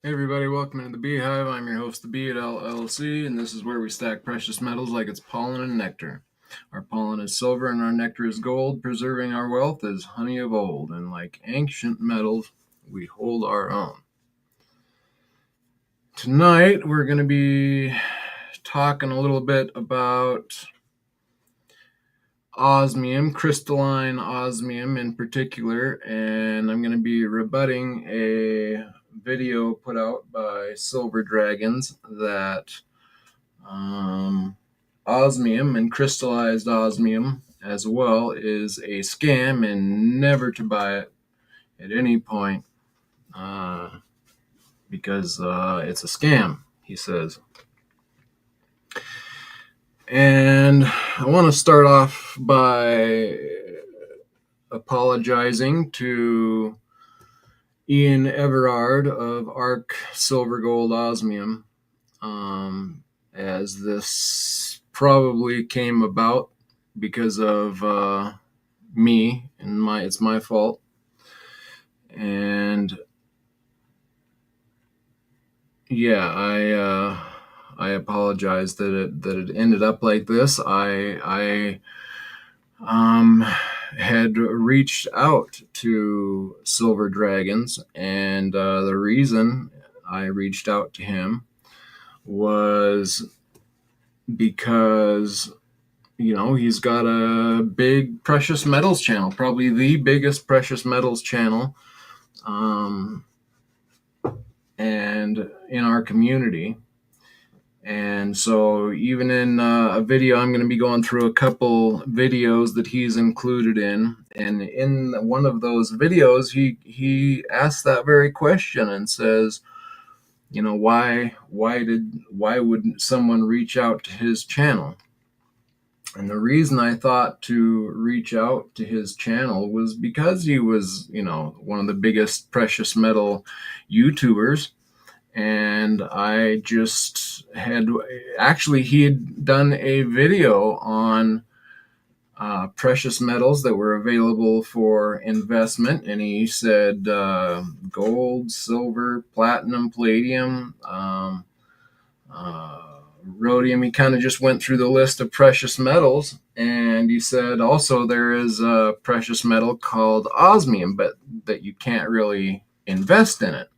Hey everybody, welcome to the Bee Hive. I'm your host, TheBee at LLC, and this is where we stack precious metals like it's pollen and nectar. Our pollen is silver and our nectar is gold, preserving our wealth as honey of old, and like ancient metals, we hold our own. Tonight, we're going to be talking a little bit about osmium, crystalline osmium in particular, and I'm going to be rebutting a video put out by Silver Dragons that osmium and crystallized osmium as well is a scam and never to buy it at any point because it's a scam, he says. And I want to start off by apologizing to Ian Everard of Arc Silver Gold Osmium, as this probably came about because of me, and it's my fault. And yeah, I apologize that it ended up like this. I had reached out to Silver Dragons, and the reason I reached out to him was because, he's got a big precious metals channel, probably the biggest precious metals channel and in our community. And so even in a video, I'm going to be going through a couple videos that he's included in. And in one of those videos, he asked that very question and says, why would someone reach out to his channel? And the reason I thought to reach out to his channel was because he was, one of the biggest precious metal YouTubers. And I just he had done a video on precious metals that were available for investment. And he said gold, silver, platinum, palladium, rhodium. He kind of just went through the list of precious metals. And he said also there is a precious metal called osmium, but that you can't really invest in it.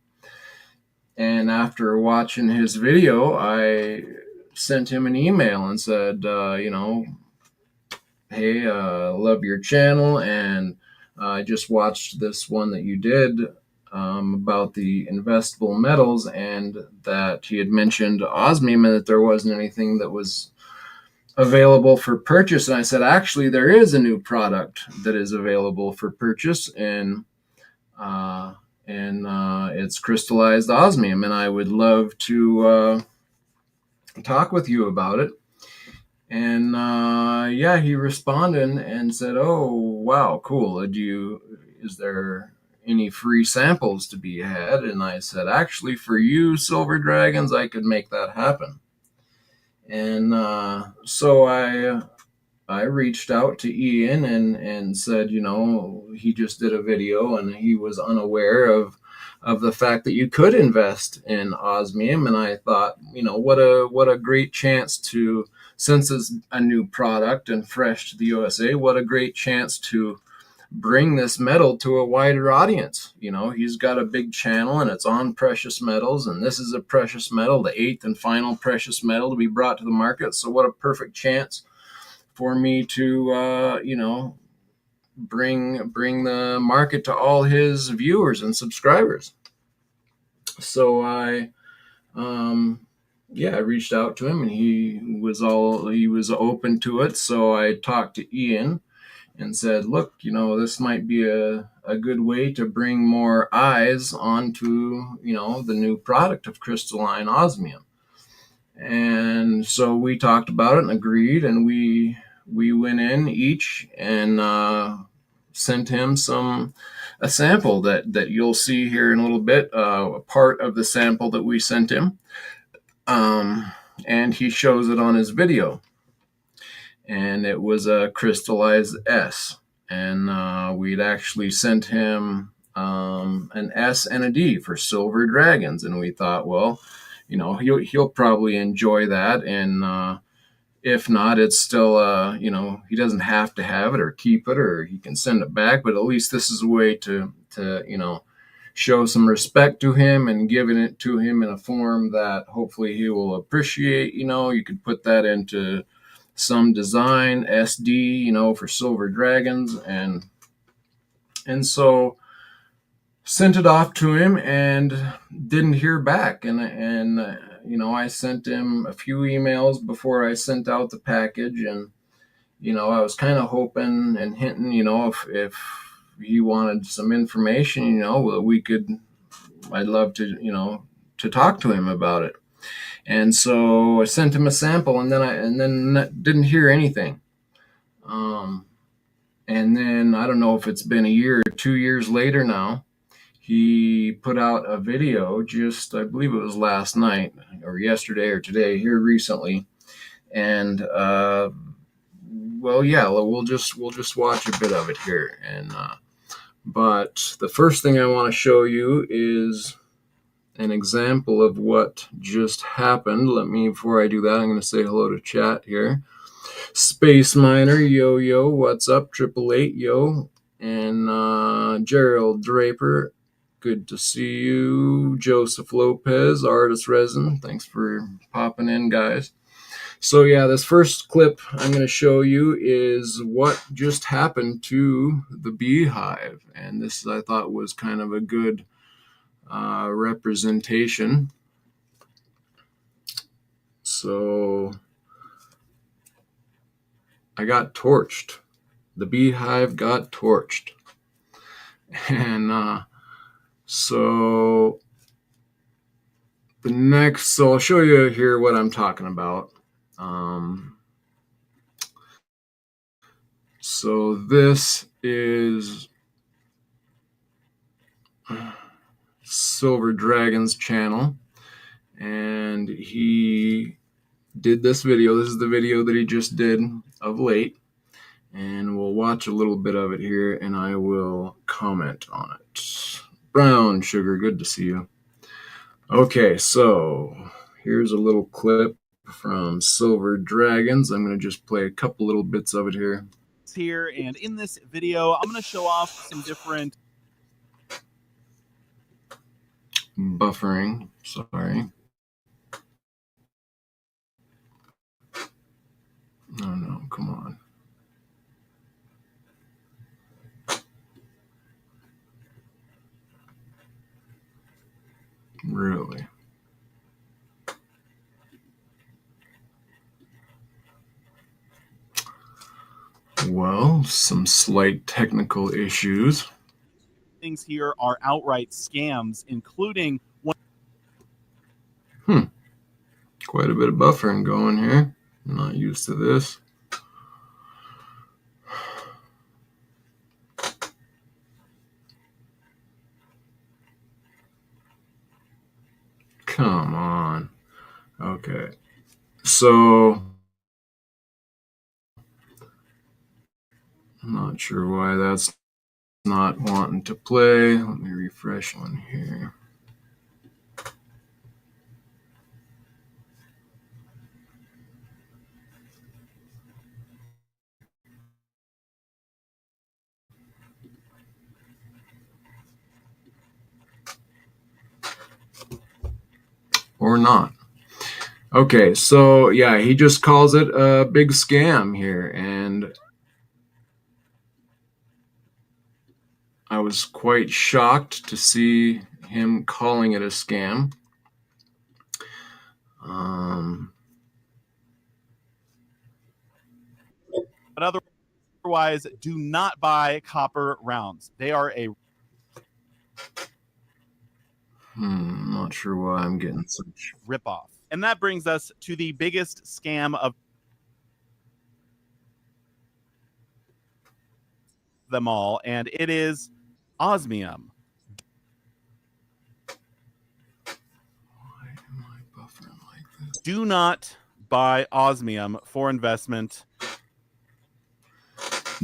And after watching his video, I sent him an email and said, hey, love your channel, and I just watched this one that you did about the investable metals, and that he had mentioned osmium and that there wasn't anything that was available for purchase. And I said, actually, there is a new product that is available for purchase, and it's crystallized osmium, and I would love to talk with you about it. And he responded and said, oh, wow, cool. Is there any free samples to be had? And I said, actually, for you, Silver Dragons, I could make that happen. And so I reached out to Ian and said, he just did a video and he was unaware of the fact that you could invest in osmium. And I thought, what a great chance to, since it's a new product and fresh to the USA, what a great chance to bring this metal to a wider audience. He's got a big channel and it's on precious metals, and this is a precious metal, the 8th and final precious metal to be brought to the market. So what a perfect chance for me to bring the market to all his viewers and subscribers. So I reached out to him, and he was open to it. So I talked to Ian and said, look, this might be a good way to bring more eyes onto the new product of crystalline osmium. And so we talked about it and agreed, and we went in each and sent him a sample that you'll see here in a little bit, a part of the sample that we sent him, and he shows it on his video. And it was a crystallized S, and we'd actually sent him an S and a D for Silver Dragons. And we thought, well, he'll probably enjoy that. And if not, it's still, he doesn't have to have it or keep it, or he can send it back. But at least this is a way to show some respect to him and giving it to him in a form that hopefully he will appreciate. You could put that into some design, SD, for Silver Dragons. And so sent it off to him and didn't hear back. And I sent him a few emails before I sent out the package. And, I was kind of hoping and hinting, if he wanted some information, I'd love to talk to him about it. And so I sent him a sample, and then didn't hear anything. And then I don't know if it's been a year or 2 years later now, he put out a video I believe it was last night or yesterday or today here recently. And we'll just watch a bit of it here. But the first thing I want to show you is an example of what just happened. Before I do that, I'm going to say hello to chat here. Space Miner, yo, what's up? 888, yo. And Gerald Draper, good to see you. Joseph Lopez, Artist Resin, thanks for popping in, guys. So yeah, this first clip I'm going to show you is what just happened to the Bee Hive. And this, I thought, was kind of a good representation. So I got torched. The Bee Hive got torched. And so I'll show you here what I'm talking about. So this is Silver Dragon's channel, and he did this video. This is the video that he just did of late, and we'll watch a little bit of it here, and I will comment on it. Brown Sugar, good to see you. Okay, so here's a little clip from Silver Dragons. I'm going to just play a couple little bits of it here. Here, and in this video, I'm going to show off some different buffering. Sorry. Oh no, come on. Really? Well, some slight technical issues. Things here are outright scams, including one. Quite a bit of buffering going here. I'm not used to this. Come on. Okay. So I'm not sure why that's not wanting to play. Let me refresh one here. Or not. Okay, so yeah, he just calls it a big scam here, and I was quite shocked to see him calling it a scam. But otherwise, do not buy copper rounds. They are a I'm not sure why I'm getting such ripoff. And that brings us to the biggest scam of them all, and it is Osmium. Why am I buffering like this? Do not buy Osmium for investment.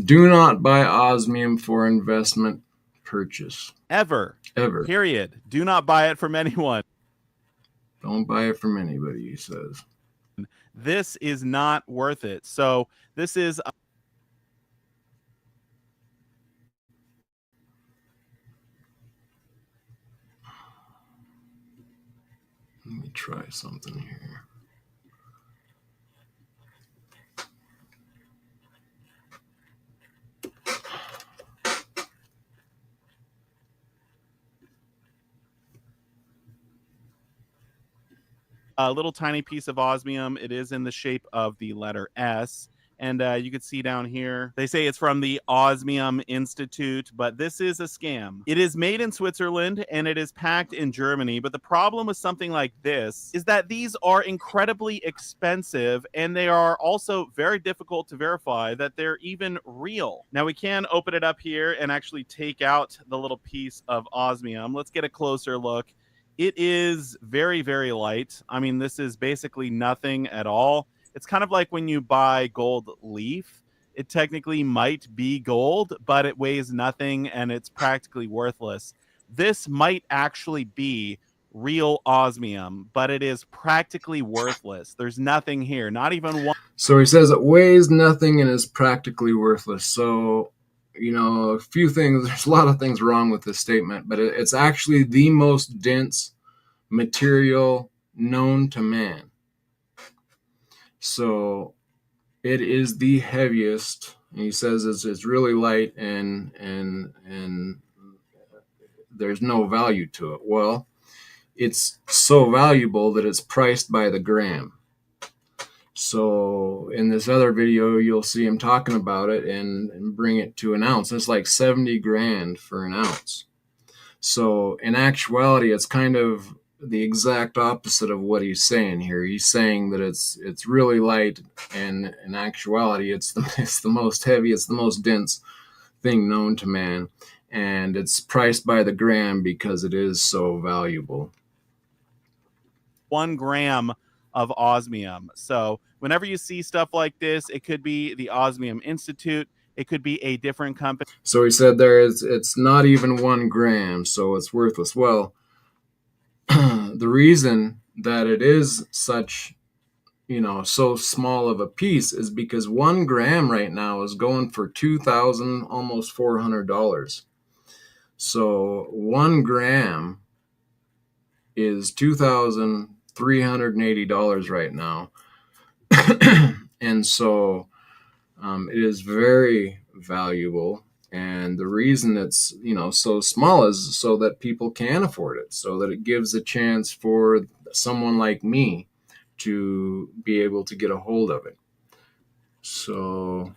Do not buy Osmium for investment. purchase. Ever. Ever. Period. Do not buy it from anyone. Don't buy it from anybody, he says. This is not worth it. So this is Let me try something here. a little tiny piece of osmium. It is in the shape of the letter S. And you can see down here, they say it's from the Osmium Institute, but this is a scam. It is made in Switzerland and it is packed in Germany. But the problem with something like this is that these are incredibly expensive and they are also very difficult to verify that they're even real. Now we can open it up here and actually take out the little piece of osmium. Let's get a closer look. It is very, very light. I mean, this is basically nothing at all. It's kind of like when you buy gold leaf. It technically might be gold, but it weighs nothing and it's practically worthless. This might actually be real osmium, but it is practically worthless. There's nothing here, not even one. So he says it weighs nothing and is practically worthless. So, you know, a few things, there's a lot of things wrong with this statement, but it's actually the most dense material known to man. So it is the heaviest. He says it's really light and there's no value to it. Well, it's so valuable that it's priced by the gram. So in this other video, you'll see him talking about it and bring it to an ounce. It's like 70 grand for an ounce. So in actuality, it's kind of the exact opposite of what he's saying here. He's saying that it's really light, and in actuality, it's the most heavy, it's the most dense thing known to man, and it's priced by the gram because it is so valuable. 1 gram of osmium. So whenever you see stuff like this, it could be the Osmium Institute. It could be a different company. So he said it's not even 1 gram, so it's worthless. Well, the reason that it is such, so small of a piece is because 1 gram right now is going for $2,000, almost $400. So 1 gram is $2,380 right now. And so it is very valuable. And the reason it's, so small is so that people can afford it, so that it gives a chance for someone like me to be able to get a hold of it. So,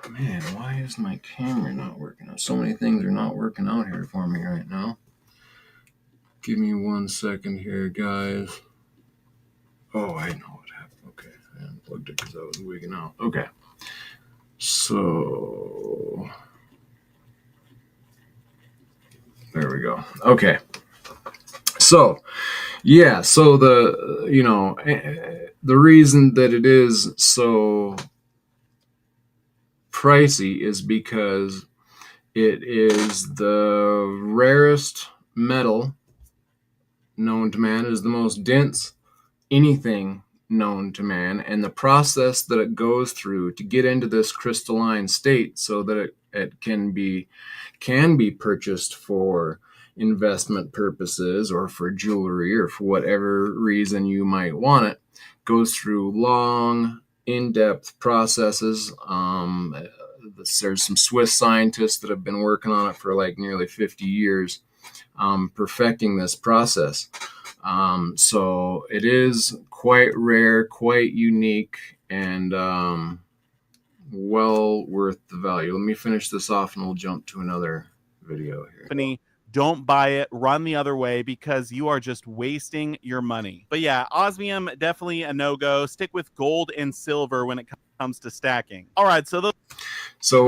man, why is my camera not working out? So many things are not working out here for me right now. Give me 1 second here, guys. Oh, I know what happened. Okay, I unplugged it because I was wigging out. Okay. So there we go. Okay. So yeah, so the reason that it is so pricey is because it is the rarest metal known to man. It is the most dense anything known to man, and the process that it goes through to get into this crystalline state so that it can be purchased for investment purposes or for jewelry or for whatever reason you might want it, goes through long, in-depth processes. There's some Swiss scientists that have been working on it for like nearly 50 years, perfecting this process. So it is quite rare, quite unique, and well worth the value. Let me finish this off and we'll jump to another video here. Don't buy it. Run the other way because you are just wasting your money. But yeah, osmium, definitely a no-go. Stick with gold and silver when it comes to stacking. All right, so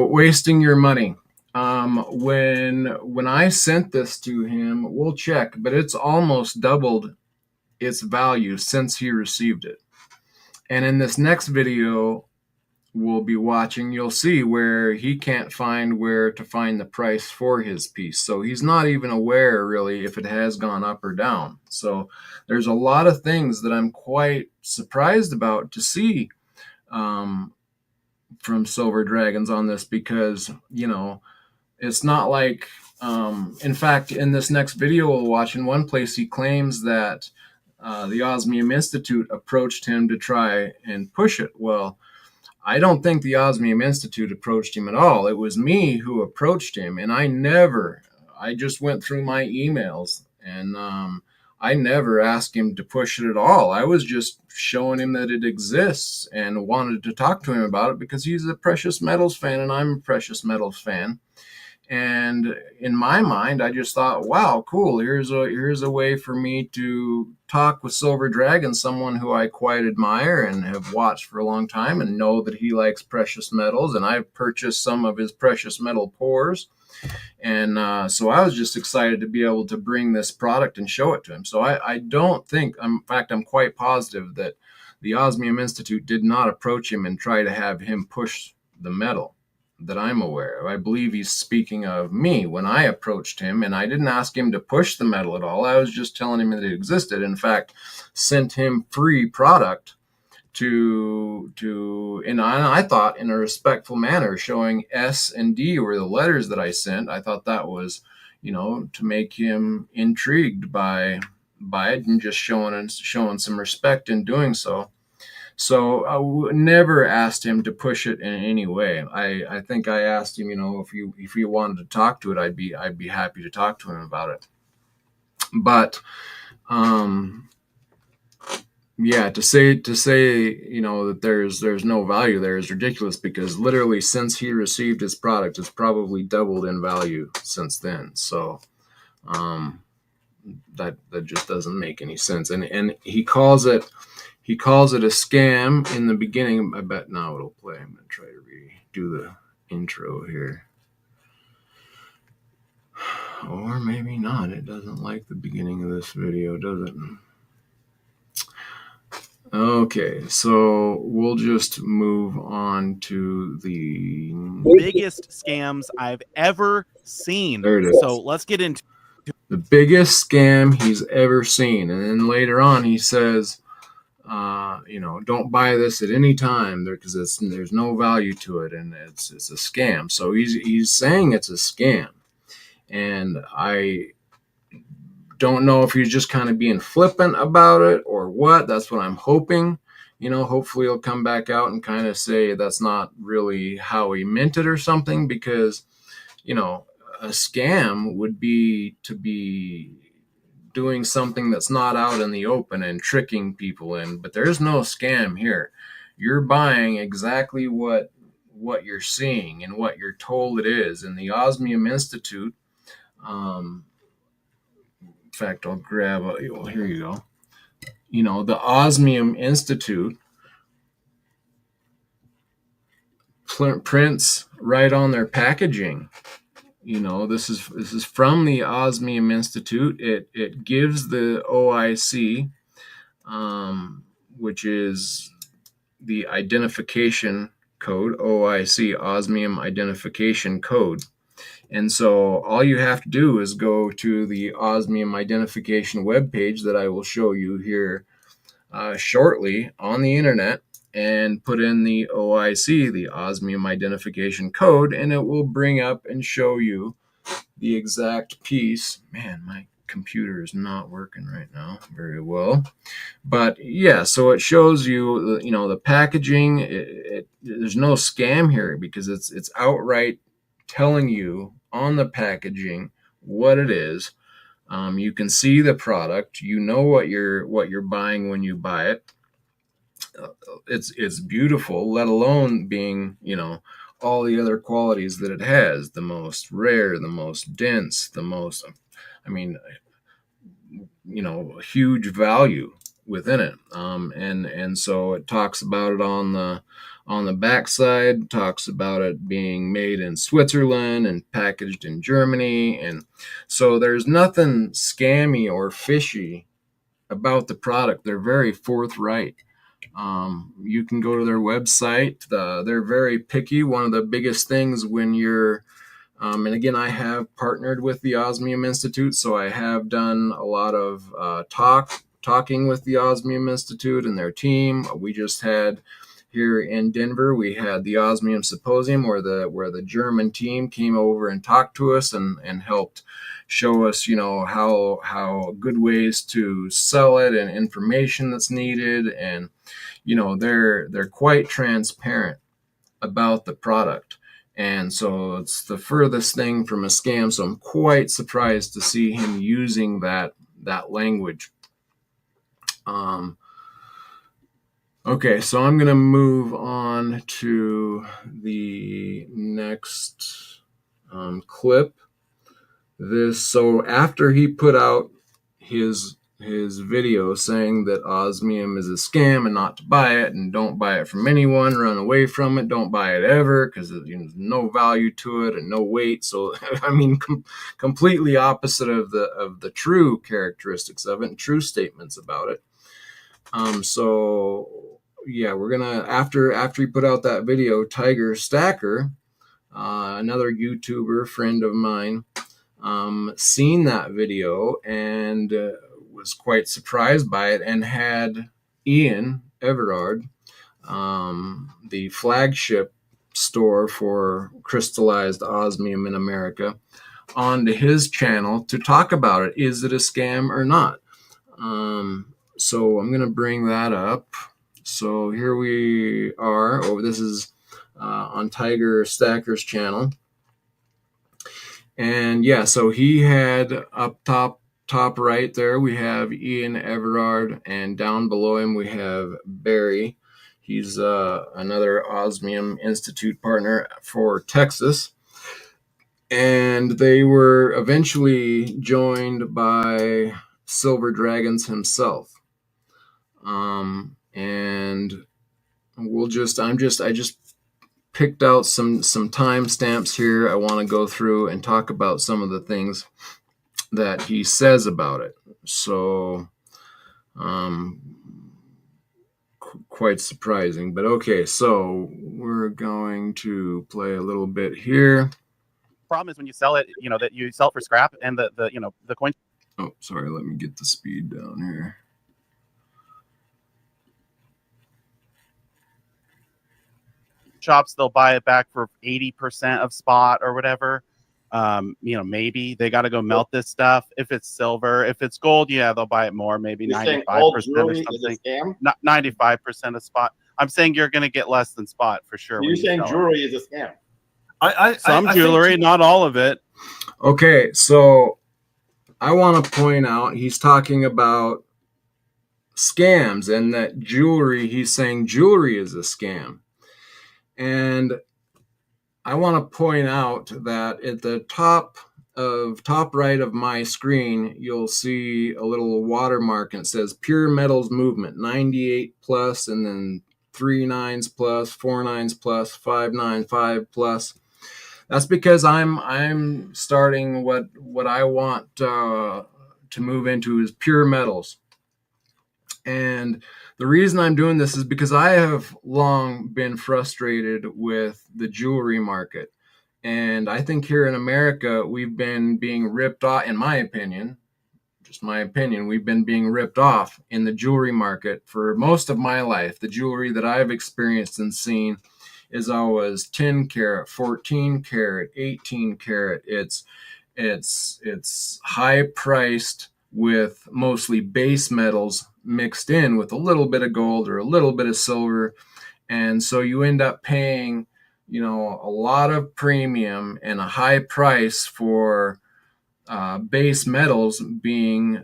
wasting your money. When I sent this to him, we'll check, but it's almost doubled its value since he received it. And in this next video, will be watching, you'll see where he can't find where to find the price for his piece. So he's not even aware really if it has gone up or down. So there's a lot of things that I'm quite surprised about to see um, from Silver Dragons on this, because, it's not like, in fact, in this next video we'll watch, in one place he claims that the Osmium Institute approached him to try and push it. Well, I don't think the Osmium Institute approached him at all. It was me who approached him, and I just went through my emails, and I never asked him to push it at all. I was just showing him that it exists and wanted to talk to him about it because he's a precious metals fan and I'm a precious metals fan. And in my mind, I just thought, wow, cool. Here's a way for me to talk with Silver Dragon, someone who I quite admire and have watched for a long time, and know that he likes precious metals. And I've purchased some of his precious metal pores. And so I was just excited to be able to bring this product and show it to him. So I don't think, in fact, I'm quite positive that the Osmium Institute did not approach him and try to have him push the metal that I'm aware of. I believe he's speaking of me when I approached him, and I didn't ask him to push the metal at all. I was just telling him that it existed. In fact, sent him free product and I thought in a respectful manner, showing S and D were the letters that I sent. I thought that was, to make him intrigued by it, and just showing some respect in doing so. So I never asked him to push it in any way. I think I asked him, if you wanted to talk to it, I'd be happy to talk to him about it. But yeah, to say that there's no value there is ridiculous, because literally since he received his product, it's probably doubled in value since then. So that just doesn't make any sense. And he calls it a scam in the beginning. I bet now it'll play. I'm gonna try to redo the intro here. Or maybe not. It doesn't like the beginning of this video, does it? Okay, so we'll just move on to the biggest scams I've ever seen. There it is. So let's get into the biggest scam he's ever seen. And then later on, he says, don't buy this at any time because there's no value to it, and it's a scam. So he's saying it's a scam, and I don't know if he's just kind of being flippant about it or what. That's what I'm hoping. Hopefully he'll come back out and kind of say that's not really how he meant it or something, because, a scam would be to be doing something that's not out in the open and tricking people in. But there's no scam here. You're buying exactly what you're seeing and what you're told it is. And the Osmium Institute, in fact, I'll grab here you go. The Osmium Institute prints right on their packaging. This is from the Osmium Institute. It gives the OIC, which is the identification code, OIC, Osmium Identification Code. And so all you have to do is go to the Osmium Identification webpage that I will show you here shortly on the internet, and put in the OIC, the Osmium Identification Code, and it will bring up and show you the exact piece. Man, my computer is not working right now very well. But yeah, so it shows you, the packaging. There's no scam here, because it's outright telling you on the packaging what it is. You can see the product. You know what you're buying when you buy it. It's beautiful, let alone being, all the other qualities that it has: the most rare, the most dense, the most, huge value within it. And so it talks about it on the backside, talks about it being made in Switzerland and packaged in Germany. And so there's nothing scammy or fishy about the product. They're very forthright You can go to their website. They're very picky. One of the biggest things when you're and again, I have partnered with the Osmium Institute, so I have done a lot of talking with the Osmium Institute and their team. We just had here in Denver, we had the Osmium Symposium where the German team came over and talked to us and helped show us, how good ways to sell it and information that's needed, and they're quite transparent about the product. And so it's the furthest thing from a scam. So I'm quite surprised to see him using that language. Okay, so I'm going to move on to the next clip. So after he put out his video saying that Osmium is a scam and not to buy it, and don't buy it from anyone, run away from it, don't buy it ever because there's no value to it and no weight. So I mean, completely opposite of the true characteristics of it and true statements about it. So yeah, we're gonna after he put out that video, Tiger Stacker, another YouTuber friend of mine, seen that video and was quite surprised by it, and had Ian Everard, the flagship store for crystallized osmium in America, onto his channel to talk about it. Is it a scam or not? So I'm going to bring that up. So here we are. Oh, this is on Tiger Stacker's channel. And yeah, so he had up top right there, we have Ian Everard, and down below him we have Barry. He's another Osmium Institute partner for Texas. And they were eventually joined by Silver Dragons himself. And I just picked out some timestamps here. I want to go through and talk about some of the things that he says about it. So, quite surprising. But okay, so we're going to play a little bit here. Problem is when you sell it, that you sell it for scrap, and the coin. Oh, sorry. Let me get the speed down here. Shops, they'll buy it back for 80% of spot or whatever. Maybe they got to go melt this stuff. If it's silver, if it's gold, yeah, they'll buy it more, maybe 95% or something. 95% of spot. I'm saying you're going to get less than spot for sure. You're saying jewelry is a scam. Some jewelry, not all of it. Okay, so I want to point out he's talking about scams, and that jewelry, he's saying jewelry is a scam. And I want to point out that at the top right of my screen, you'll see a little watermark, and it says Pure Metals Movement 98 plus, and then 3 nines plus, 4 nines plus, 595 plus. That's because I'm starting what I want to move into is pure metals. And the reason I'm doing this is because I have long been frustrated with the jewelry market. And I think here in America, we've been being ripped off, in my opinion, just my opinion, we've been being ripped off in the jewelry market for most of my life. The jewelry that I've experienced and seen is always 10 karat, 14 karat, 18 karat. It's high priced with mostly base metals mixed in with a little bit of gold or a little bit of silver. And so you end up paying, a lot of premium and a high price for base metals being,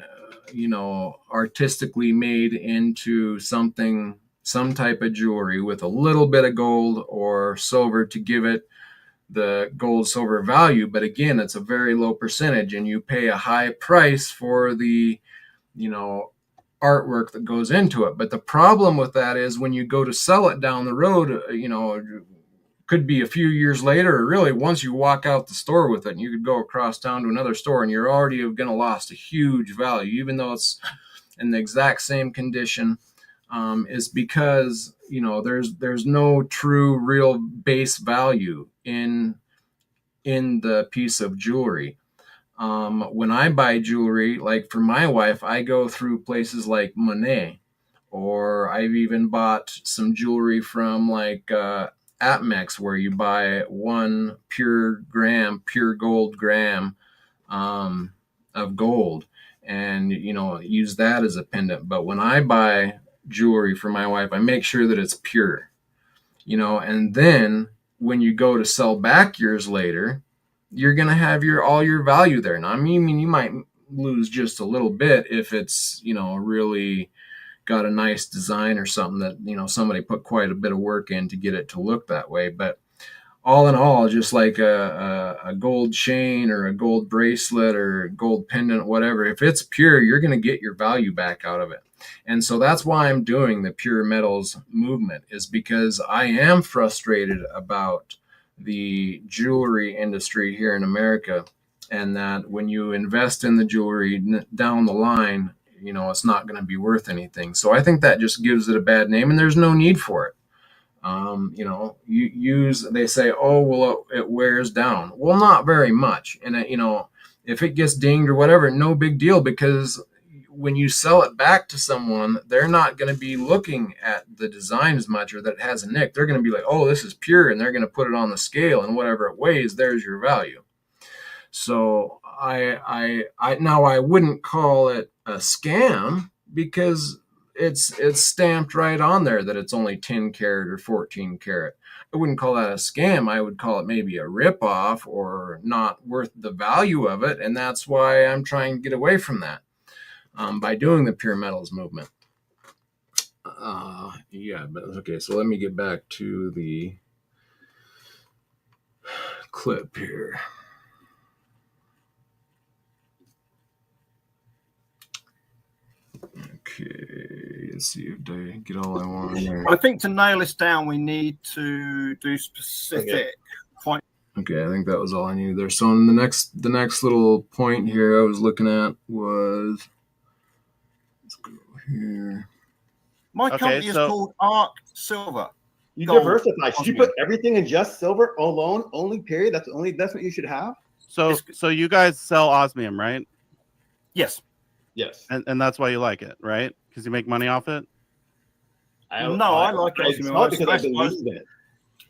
artistically made into some type of jewelry with a little bit of gold or silver to give it the gold silver value. But again, it's a very low percentage, and you pay a high price for the, artwork that goes into it. But the problem with that is when you go to sell it down the road, could be a few years later, or really once you walk out the store with it, and you could go across town to another store and you're already going to lost a huge value, even though it's in the exact same condition. is because there's no true real base value in the piece of jewelry. When I buy jewelry, like for my wife, I go through places like Monet, or I've even bought some jewelry from like Atmex, where you buy 1 pure gold gram of gold, and use that as a pendant. But when I buy jewelry for my wife, I make sure that it's pure, and then when you go to sell back years later, you're going to have all your value there. Now, I mean, you might lose just a little bit if it's, really got a nice design or something that, somebody put quite a bit of work in to get it to look that way. But all in all, just like a gold chain or a gold bracelet or gold pendant, whatever, if it's pure, you're going to get your value back out of it. And so that's why I'm doing the pure metals movement, is because I am frustrated about the jewelry industry here in America, and that when you invest in the jewelry down the line, it's not going to be worth anything. So I think that just gives it a bad name, and there's no need for it. They say, oh, well, it wears down. Well, not very much. And, if it gets dinged or whatever, no big deal, because when you sell it back to someone, they're not going to be looking at the design as much, or that it has a nick. They're going to be like, oh, this is pure. And they're going to put it on the scale, and whatever it weighs, there's your value. So I wouldn't call it a scam, because it's stamped right on there that it's only 10 karat or 14 karat. I wouldn't call that a scam. I would call it maybe a ripoff, or not worth the value of it. And that's why I'm trying to get away from that by doing the pure metals movement. But okay, so let me get back to the clip here. Okay, let's see if I get all I want in there. I think to nail this down, we need to do specific. Okay, I think that was all I needed there. So in the next little point here I was looking at was, let's go here. My company is called Arc Silver. You diversify. Should you put everything in just silver alone, only period? That's what you should have. So you guys sell osmium, right? Yes. Yes. And that's why you like it, right? Because you make money off it? I like osmium. It's not because I believe in it.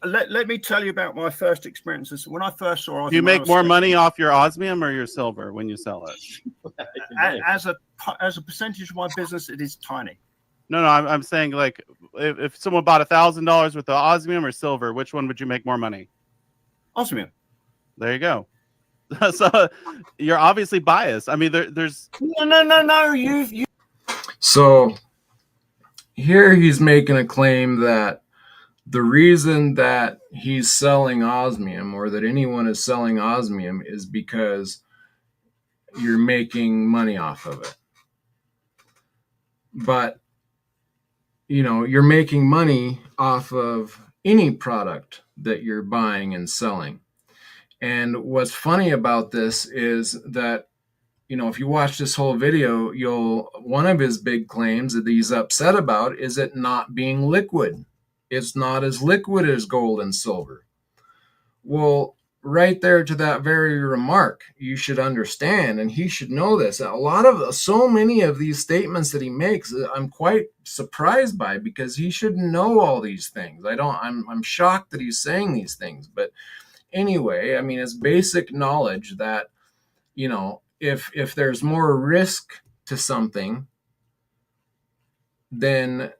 Let me tell you about my first experiences. When I first saw osmium, do you make more money off your osmium or your silver when you sell it? As a percentage of my business, it is tiny. No, I'm saying, like, if someone bought $1,000 worth of osmium or silver, which one would you make more money? Osmium. There you go. So you're obviously biased. I mean, there's no. You. So here he's making a claim that the reason that he's selling osmium, or that anyone is selling osmium, is because you're making money off of it. But you're making money off of any product that you're buying and selling. And what's funny about this is that, if you watch this whole video, one of his big claims that he's upset about is it not being liquid. It's not as liquid as gold and silver. Well, right there to that very remark, you should understand, and he should know this. So many of these statements that he makes, I'm quite surprised by, because he should know all these things. I'm shocked that he's saying these things. But anyway, I mean, it's basic knowledge that, if there's more risk to something, then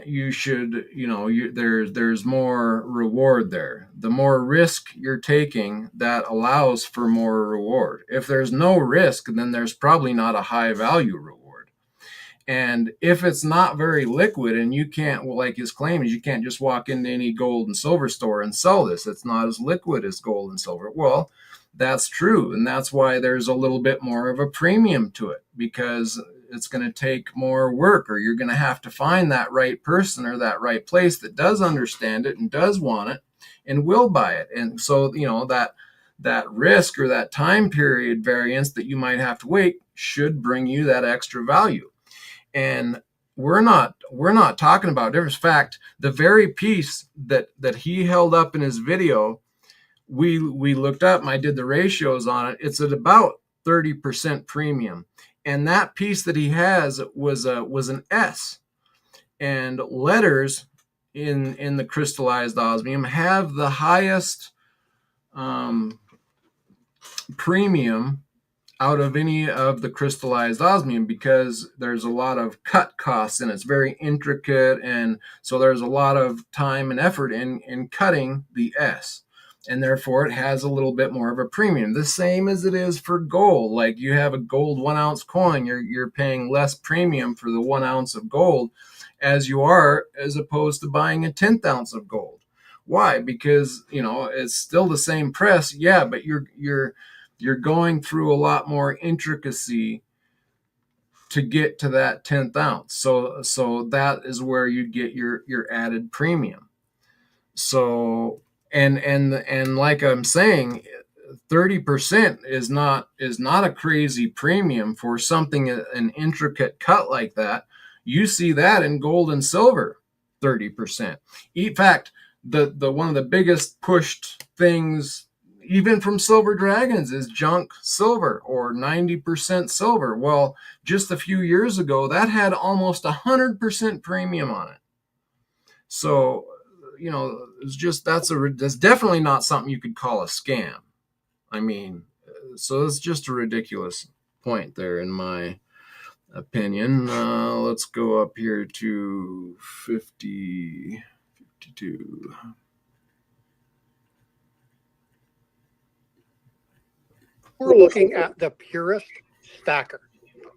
you should, there's more reward there. The more risk you're taking, that allows for more reward. If there's no risk, then there's probably not a high value reward. And if it's not very liquid, and you can't, like his claim is, you can't just walk into any gold and silver store and sell this. It's not as liquid as gold and silver. Well, that's true. And that's why there's a little bit more of a premium to it, because it's going to take more work, or you're going to have to find that right person or that right place that does understand it and does want it and will buy it. And so, that risk, or that time period variance that you might have to wait, should bring you that extra value. And we're not talking about difference. In fact, the very piece that he held up in his video, we looked up and I did the ratios on it. It's at about 30% premium. And that piece that he has was an S. And letters in the crystallized osmium have the highest premium out of any of the crystallized osmium because there's a lot of cut costs and it's very intricate, and so there's a lot of time and effort in cutting the S, and therefore it has a little bit more of a premium. The same as it is for gold. Like you have a gold 1 ounce coin, you're paying less premium for the 1 ounce of gold as you are as opposed to buying a 10th ounce of gold. Why? Because it's still the same press, yeah, but you're going through a lot more intricacy to get to that 10th ounce. So that is where you get your added premium. So and like I'm saying, 30% is not a crazy premium for something, an intricate cut like that. You see that in gold and silver, 30%. In fact, the one of the biggest pushed things even from silver dragons is junk silver or 90% silver. Well, just a few years ago, that had almost 100% premium on it. So, it's just, that's definitely not something you could call a scam. I mean, so it's just a ridiculous point there, in my opinion. Let's go up here to 52. We're looking at the purest stacker.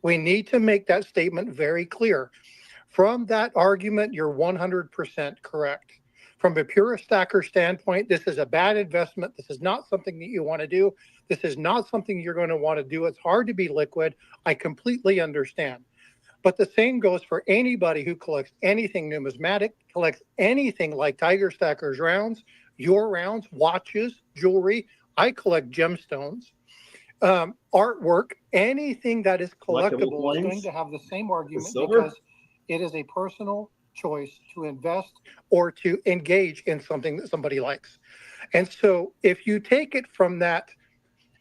We need to make that statement very clear. From that argument, you're 100% correct. From a purist stacker standpoint, this is a bad investment. This is not something that you want to do. This is not something you're going to want to do. It's hard to be liquid. I completely understand. But the same goes for anybody who collects anything numismatic, collects anything like Tiger Stacker's rounds, your rounds, watches, jewelry. I collect gemstones. Artwork, anything that is collectible is going to have the same argument because it is a personal choice to invest or to engage in something that somebody likes. And so if you take it from that,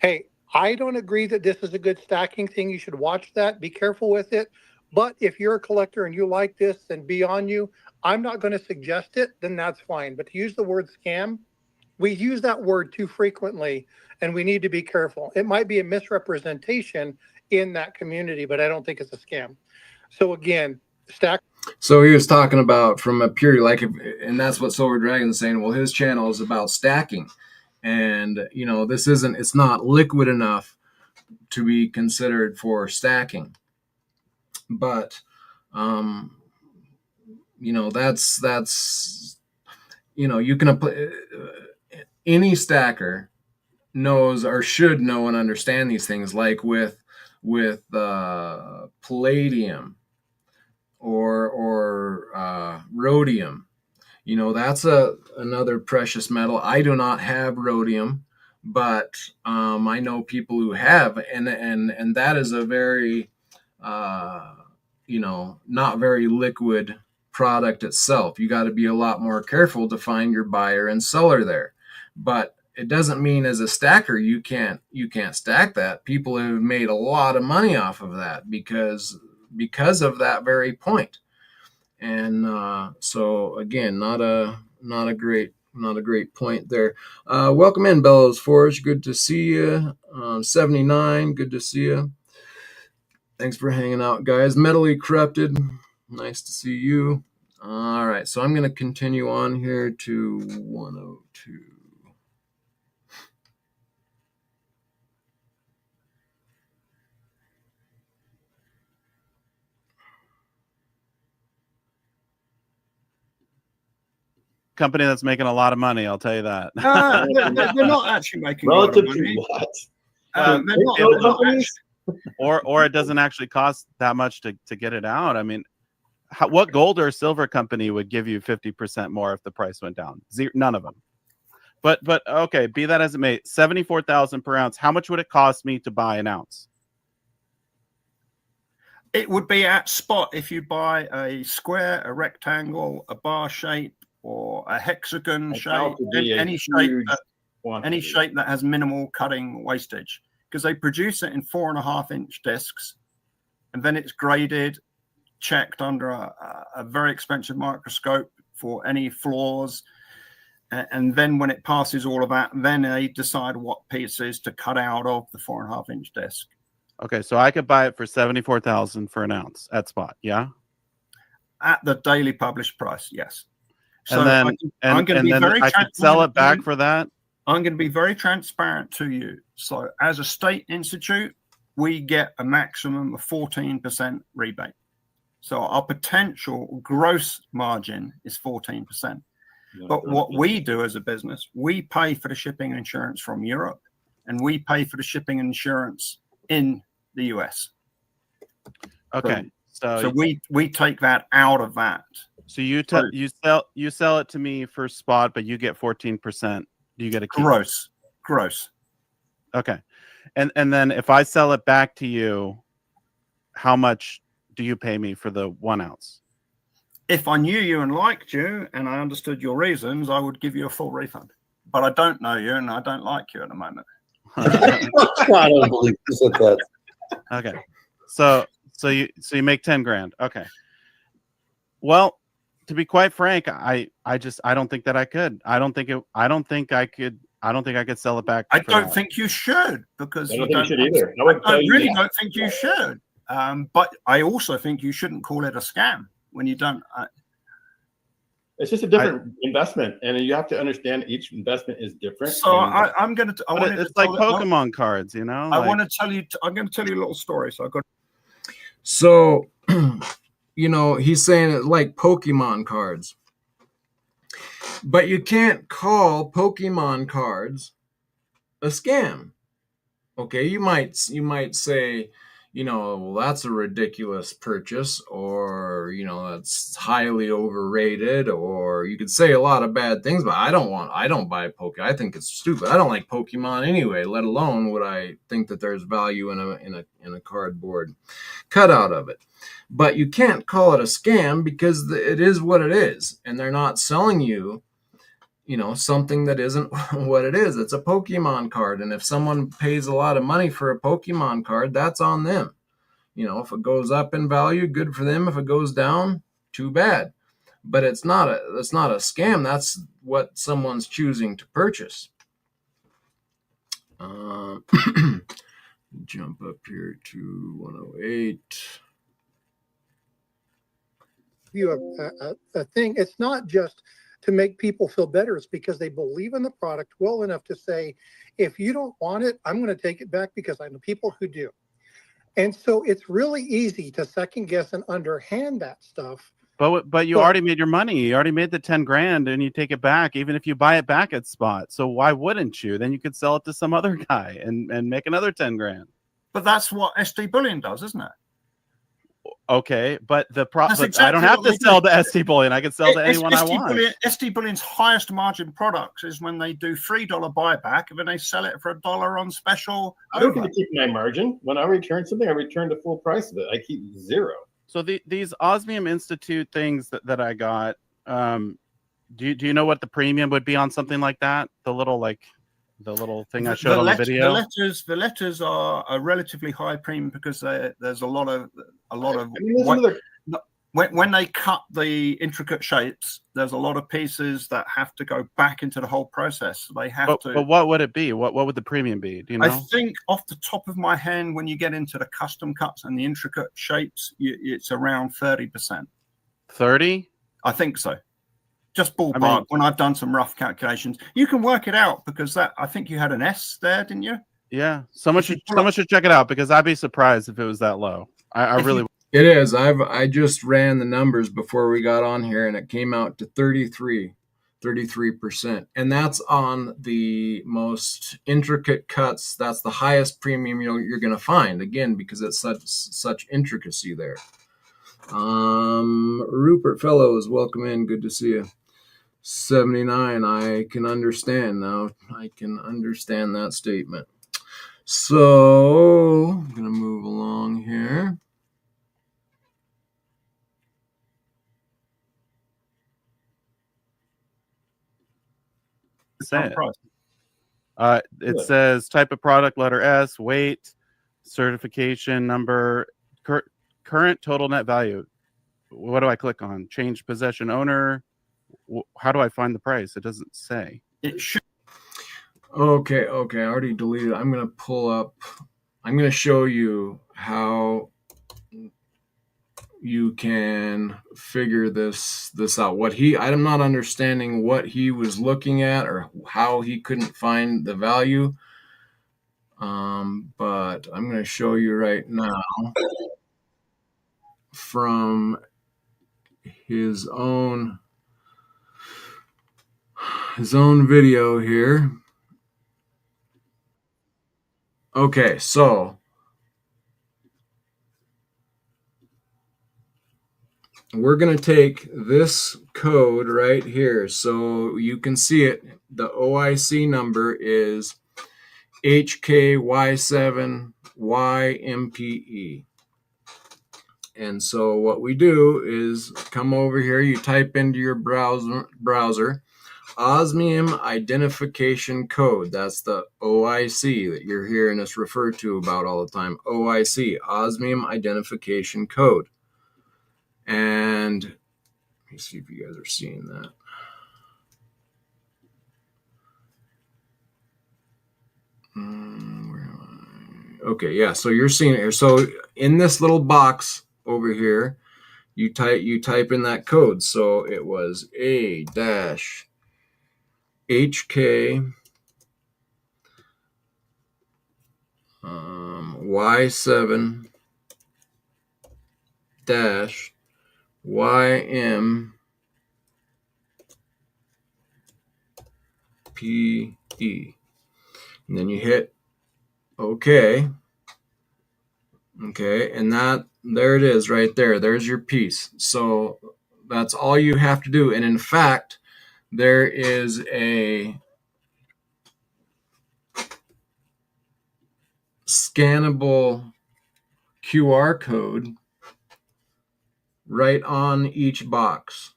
hey, I don't agree that this is a good stacking thing, you should watch that, be careful with it. But if you're a collector and you like this and be on you, I'm not going to suggest it, then that's fine. But to use the word scam, we use that word too frequently, and we need to be careful. It might be a misrepresentation in that community, but I don't think it's a scam. So again, stack. So he was talking about from a pure, and that's what Silver Dragon is saying. Well, his channel is about stacking, and it's not liquid enough to be considered for stacking. But that's you can apply. Any stacker knows or should know and understand these things, like with palladium or rhodium. That's another precious metal. I do not have rhodium, but I know people who have, and that is a very not very liquid product itself. You got to be a lot more careful to find your buyer and seller there. But it doesn't mean as a stacker you can't stack that. People have made a lot of money off of that because of that very point. And so again, not a great point there. Welcome in, Bellows Forge. Good to see you. 79. Good to see you. Thanks for hanging out, guys. Metally Corrupted. Nice to see you. All right, so I'm going to continue on here to 102. Company that's making a lot of money, I'll tell you that. They're not actually making relative a lot of money. To what? Or it doesn't actually cost that much to get it out. I mean, what gold or silver company would give you 50% more if the price went down? None of them. But okay, be that as it may, 74,000 per ounce. How much would it cost me to buy an ounce? It would be at spot if you buy a square, a rectangle, a bar shape, or a hexagon shape, any shape that has minimal cutting wastage, because they produce it in 4.5-inch discs, and then it's graded, checked under a very expensive microscope for any flaws, and then when it passes all of that, then they decide what pieces to cut out of the 4.5-inch disc. Okay, so I could buy it for $74,000 for an ounce at spot, yeah? At the daily published price, yes. So I'm going to be very. I could sell it back for that. I'm going to be very transparent to you. So, as a state institute, we get a maximum of 14% rebate. So, our potential gross margin is 14%. But what we do as a business, we pay for the shipping and insurance from Europe, and we pay for the shipping and insurance in the US. Okay, so we take that out of that. So you sell it to me for spot, but you get 14%. Do you get a keep? Gross. Okay, and then if I sell it back to you, how much do you pay me for the 1 ounce? If I knew you and liked you, and I understood your reasons, I would give you a full refund. But I don't know you, and I don't like you at the moment. I don't believe you said that. Okay, so you make 10 grand. Okay. Well, to be quite frank, I don't think that I could. I don't think I could sell it back. I don't think you should, because I don't think you should either. I really don't think you should. But I also think you shouldn't call it a scam when you don't. It's just a different investment, and you have to understand each investment is different. So I'm going to. It's like Pokemon cards, you know. I want to tell you. I'm going to tell you a little story. So, you know, he's saying it like Pokemon cards, but you can't call Pokemon cards a scam. Okay, you might say, you know, well, that's a ridiculous purchase, or, you know, that's highly overrated, or you could say a lot of bad things, but I don't buy Pokemon. I think it's stupid. I don't like Pokemon anyway, let alone would I think that there's value in a cardboard cutout of it. But you can't call it a scam because it is what it is, and they're not selling you, you know, something that isn't what it is. It's a Pokemon card. And if someone pays a lot of money for a Pokemon card, that's on them. You know, if it goes up in value, good for them. If it goes down, too bad. But it's not a scam. That's what someone's choosing to purchase. Jump up here to 108. You have a thing. It's not just to make people feel better. It's because they believe in the product well enough to say, if you don't want it, I'm going to take it back because I know people who do. And so it's really easy to second guess and underhand that stuff. But you already made your money. You already made the 10 grand and you take it back, even if you buy it back at spot. So why wouldn't you? Then you could sell it to some other guy and make another 10 grand. But that's what SD Bullion does, isn't it? Okay, but exactly I don't have to sell to SD Bullion. I can sell to anyone I want. SD Bullion's highest margin products is when they do $3 buyback and then they sell it for $1 on special. I don't keep my margin. When I return something, I return the full price of it. I keep zero. So these Osmium Institute things that I got, do you know what the premium would be on something like that? The little thing I showed on the video. The letters are a relatively high premium because there's a lot of when they cut the intricate shapes, there's a lot of pieces that have to go back into the whole process. They have to. But what would it be? What would the premium be? Do you know? I think off the top of my head, when you get into the custom cuts and the intricate shapes, it's around 30%. 30? I think so. Just ballpark. When I've done some rough calculations, you can work it out because I think you had an S there, didn't you? Yeah. Someone should check it out because I'd be surprised if it was that low. I really. It is. I just ran the numbers before we got on here, and it came out to 33%, and that's on the most intricate cuts. That's the highest premium you're going to find, again, because it's such intricacy there. Rupert Fellows, welcome in. Good to see you. 79. I can understand now. I can understand that statement. So I'm going to move along here. say it. Price. It says type of product, letter S, weight, certification number, current total net value. What do I click on? Change possession owner. How do I find the price? It doesn't say. It should. Okay. I already deleted it. I'm going to show you how you can figure this out. I'm not understanding what he was looking at or how he couldn't find the value. But I'm going to show you right now from his own video here. Okay, so we're going to take this code right here so you can see it. The OIC number is HKY7YMPE. And so what we do is come over here, you type into your browser Osmium identification code. That's the OIC that you're hearing us refer to about all the time. OIC, Osmium identification code. And let me see if you guys are seeing that. Okay, yeah, so you're seeing it here. So in this little box over here, you type in that code. So it was A-HK Y7 dash YM PE, and then you hit OK. Okay, and there it is right there. There's your piece. So that's all you have to do. And in fact, there is a scannable QR code right on each box.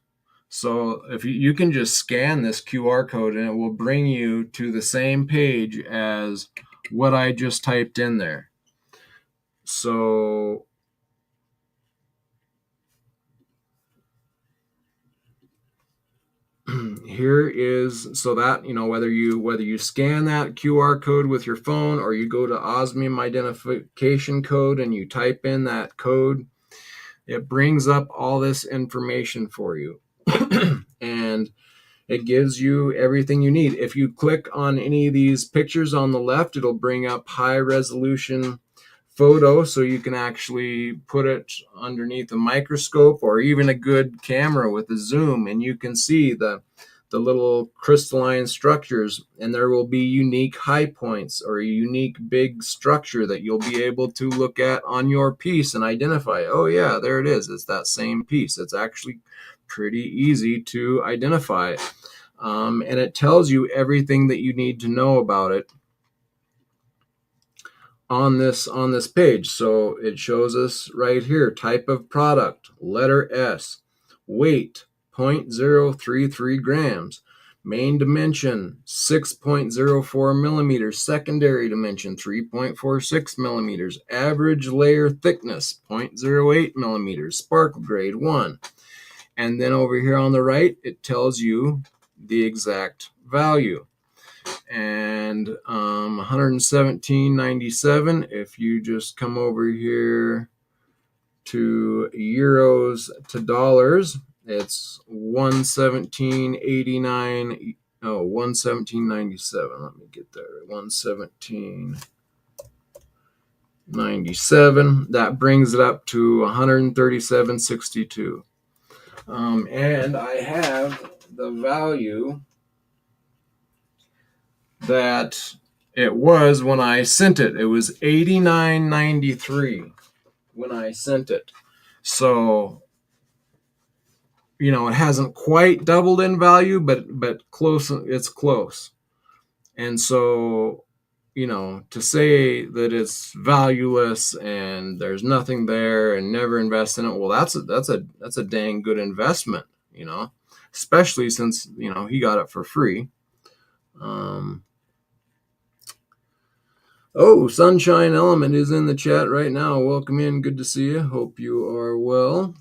So if you can just scan this QR code and it will bring you to the same page as what I just typed in there. So here is, so that, whether you scan that QR code with your phone or you go to Osmium identification code and you type in that code, it brings up all this information for you. And it gives you everything you need. If you click on any of these pictures on the left, it'll bring up high resolution photo, so you can actually put it underneath a microscope or even a good camera with a zoom, and you can see the little crystalline structures, and there will be unique high points or a unique big structure that you'll be able to look at on your piece and identify, oh yeah, there it is, it's that same piece. It's actually pretty easy to identify, and it tells you everything that you need to know about it on this page. So it shows us right here, type of product, letter S, weight 0.033 grams, main dimension 6.04 millimeters, secondary dimension 3.46 millimeters, average layer thickness 0.08 millimeters, sparkle grade 1. And then over here on the right, it tells you the exact value. And 117.97. If you just come over here to euros to dollars, it's 117.89. Oh, 117.97. Let me get there. 117.97. That brings it up to 137.62. And I have the value that it was when I sent it. It was $89.93 when I sent it. So, it hasn't quite doubled in value, but close. It's close. And so, to say that it's valueless and there's nothing there and never invest in it, well, that's a dang good investment, especially since, he got it for free. Oh, Sunshine Element is in the chat right now. Welcome in. Good to see you. Hope you are well.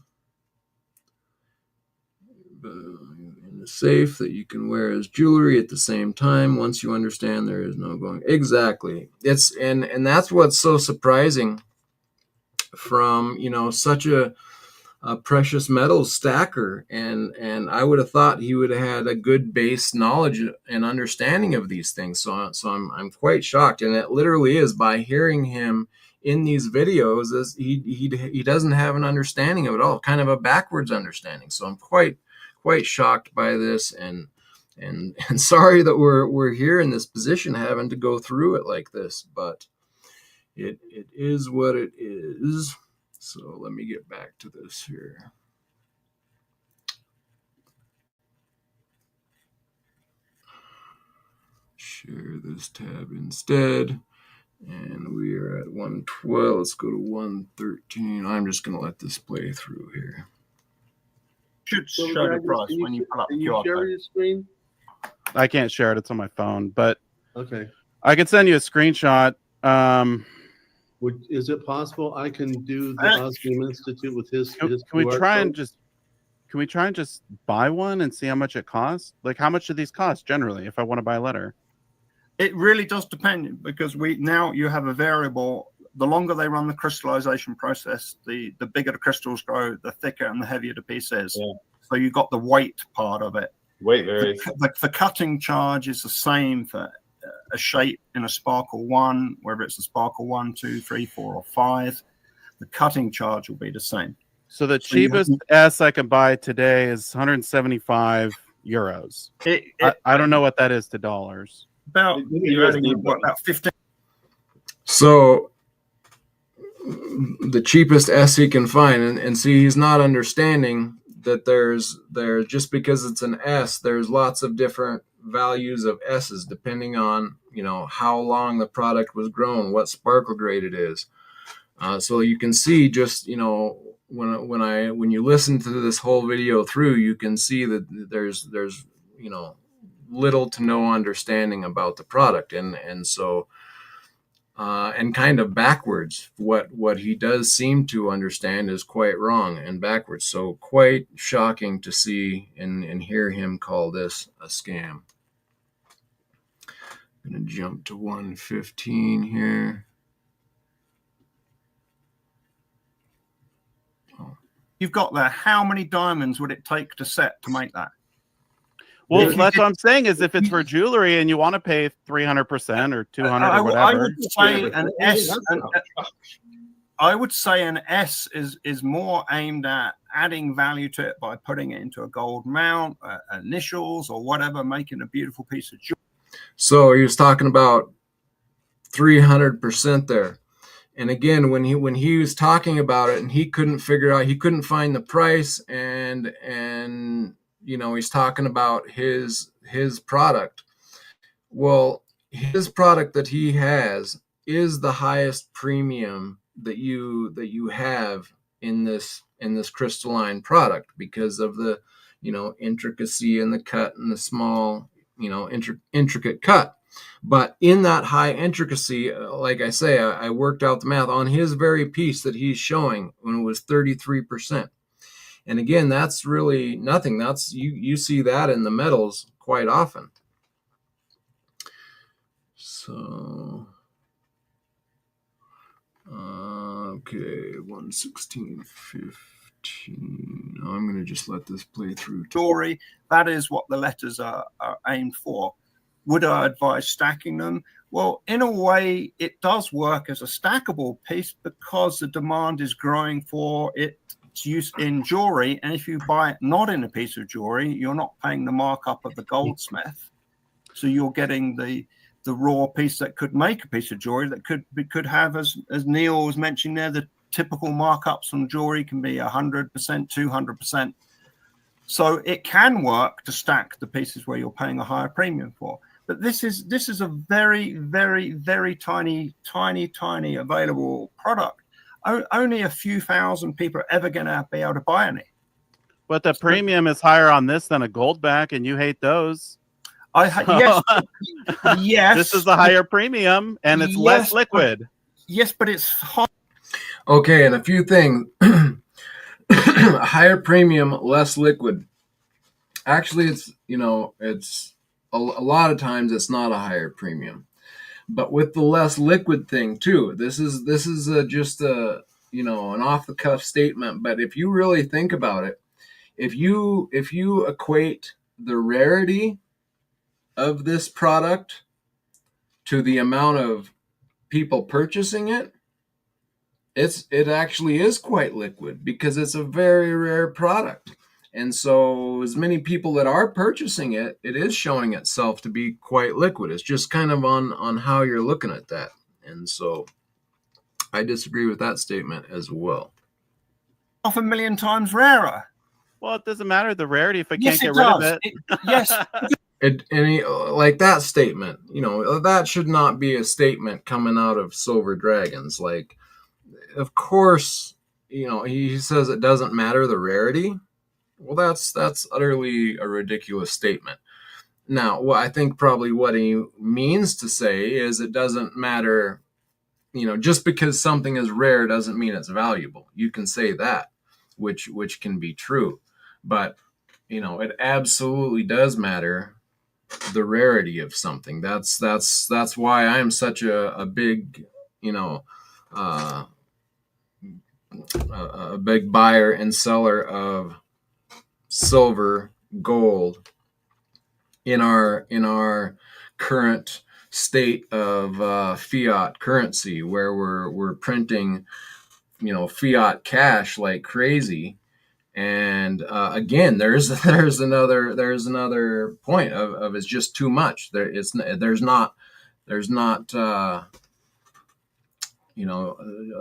In the safe that you can wear as jewelry at the same time. Once you understand, there is no going. Exactly. It's and that's what's so surprising from such a precious metals stacker, and I would have thought he would have had a good base knowledge and understanding of these things. So I'm quite shocked, and it literally is by hearing him in these videos as he doesn't have an understanding of it all, kind of a backwards understanding. So I'm quite shocked by this, and sorry that we're here in this position having to go through it like this, but it is what it is. So let me get back to this here. Share this tab instead. And we are at 112. Let's go to 113. I'm just going to let this play through here. Should show the price when you pull up the QR share code. your screen? I can't share it. It's on my phone, but Okay. I can send you a screenshot. Is it possible I can do the Osmium Institute with his? Can we try and just buy one and see how much it costs? Like, how much do these cost generally if I want to buy a letter? It really does depend, because now you have a variable. The longer they run the crystallization process, the bigger the crystals grow, the thicker and the heavier the piece is. Yeah. So you got the weight part of it. Weight varies. The cutting charge is the same for a shape in a Sparkle 1, whether it's a Sparkle 1, 2, 3, 4, or 5. The cutting charge will be the same. So the cheapest S I can buy today is 175 euros. I don't know what that is to dollars. About 15. So the cheapest S he can find, and see, he's not understanding that there's just because it's an S, there's lots of different values of S's depending on how long the product was grown, what sparkle grade it is. So you can see just when you listen to this whole video through, you can see that there's little to no understanding about the product, and so and kind of backwards. What he does seem to understand is quite wrong and backwards. So quite shocking to see and hear him call this a scam. I'm going to jump to 115 here. You've got there. How many diamonds would it take to set to make that? Well, that's what I'm saying is if it's for jewelry and you want to pay 300% or 200 or whatever. I would say an S. I would say an S is more aimed at adding value to it by putting it into a gold mount, initials, or whatever, making a beautiful piece of jewelry. So he was talking about 300% there. And again, when he was talking about it and he couldn't find the price, and he's talking about his product. Well, his product that he has is the highest premium that you have in this crystalline product, because of the intricacy in the cut and the small intricate cut. But in that high intricacy, like I say, I worked out the math on his very piece that he's showing when it was 33%. And again, that's really nothing. That's you see that in the metals quite often. So okay, 116.15. I'm going to just let this play through. Story, that is what the letters are aimed for. Would I advise stacking them? Well, in a way, it does work as a stackable piece because the demand is growing for its use in jewelry. And if you buy it not in a piece of jewelry, you're not paying the markup of the goldsmith. So you're getting the raw piece that could make a piece of jewelry that could have, as Neil was mentioning there, the typical markups on jewelry can be 100%, 200%. So it can work to stack the pieces where you're paying a higher premium for. But this is a very, very, very tiny available product. Only a few thousand people are ever going to be able to buy any. But the premium is higher on this than a gold back, and you hate those. Yes, yes. This is a higher premium, and it's less liquid. Yes, but it's hot. Okay, and a few things. Higher premium, less liquid. Actually, it's it's a lot of times it's not a higher premium, but with the less liquid thing too. This is just a an off the cuff statement, but if you really think about it, if you equate the rarity of this product to the amount of people purchasing it, it actually is quite liquid because it's a very rare product. And so as many people that are purchasing it, it is showing itself to be quite liquid. It's just kind of on how you're looking at that. And so I disagree with that statement as well. 500,000 times rarer. Well, it doesn't matter the rarity if I can't get rid of it. Yes. Like that statement, that should not be a statement coming out of Silver Dragons. Like, of course, he says it doesn't matter the rarity. Well, that's utterly a ridiculous statement. Now, I think probably what he means to say is it doesn't matter, just because something is rare doesn't mean it's valuable. You can say that, which can be true, but it absolutely does matter the rarity of something. That's why I'm such a big, a big buyer and seller of silver, gold in our current state of fiat currency, where we're printing fiat cash like crazy. And again, there's another point of it's just too much. There's not a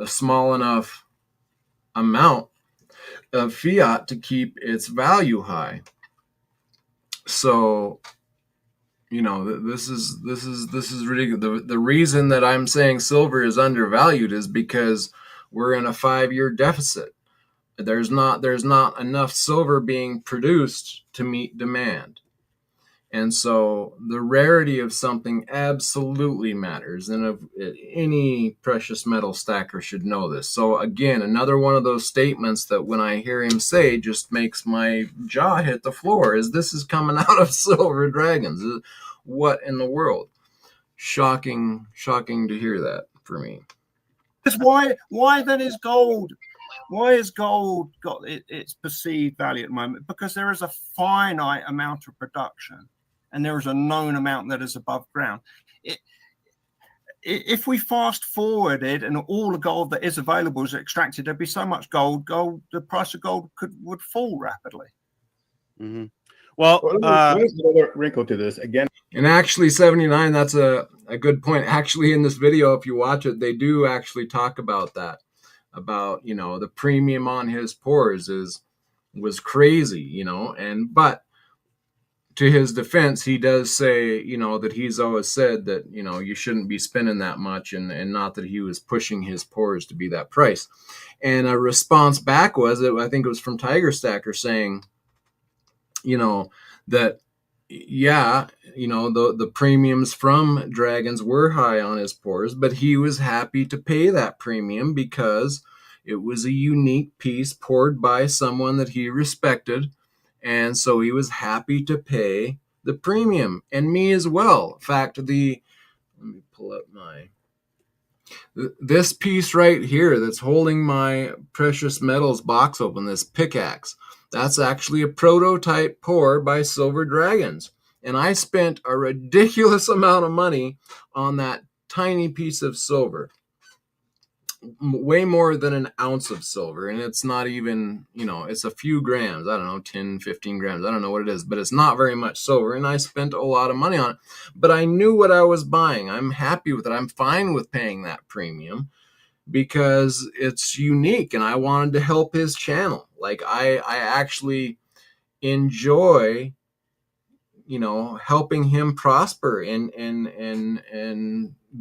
small enough amount of fiat to keep its value high. So this is ridiculous. The reason that I'm saying silver is undervalued is because we're in a 5-year deficit. There's not enough silver being produced to meet demand. And so the rarity of something absolutely matters. And any precious metal stacker should know this. So again, another one of those statements that when I hear him say just makes my jaw hit the floor is this is coming out of Silver Dragons. What in the world? Shocking to hear that for me. Why then is gold? Why has gold got its perceived value at the moment? Because there is a finite amount of production and there is a known amount that is above ground. If we fast forwarded and all the gold that is available is extracted, there'd be so much gold, the price of gold would fall rapidly. Mm-hmm. Well, there's another wrinkle to this again. And actually, 79, that's a good point. Actually, in this video, if you watch it, they do actually talk about that. About the premium on his pores was crazy, but to his defense, he does say that he's always said that you shouldn't be spending that much, and not that he was pushing his pores to be that price. And a response back was that I think it was from Tiger Stacker saying that the premiums from Dragons were high on his pores, but he was happy to pay that premium because it was a unique piece poured by someone that he respected. And so he was happy to pay the premium, and me as well. In fact, let me pull up this piece right here that's holding my precious metals box open, this pickaxe. That's actually a prototype pour by Silver Dragons. And I spent a ridiculous amount of money on that tiny piece of silver. Way more than an ounce of silver. And it's not even, it's a few grams. I don't know, 10, 15 grams. I don't know what it is, but it's not very much silver. And I spent a lot of money on it. But I knew what I was buying. I'm happy with it. I'm fine with paying that premium because it's unique and I wanted to help his channel. Like I actually enjoy helping him prosper and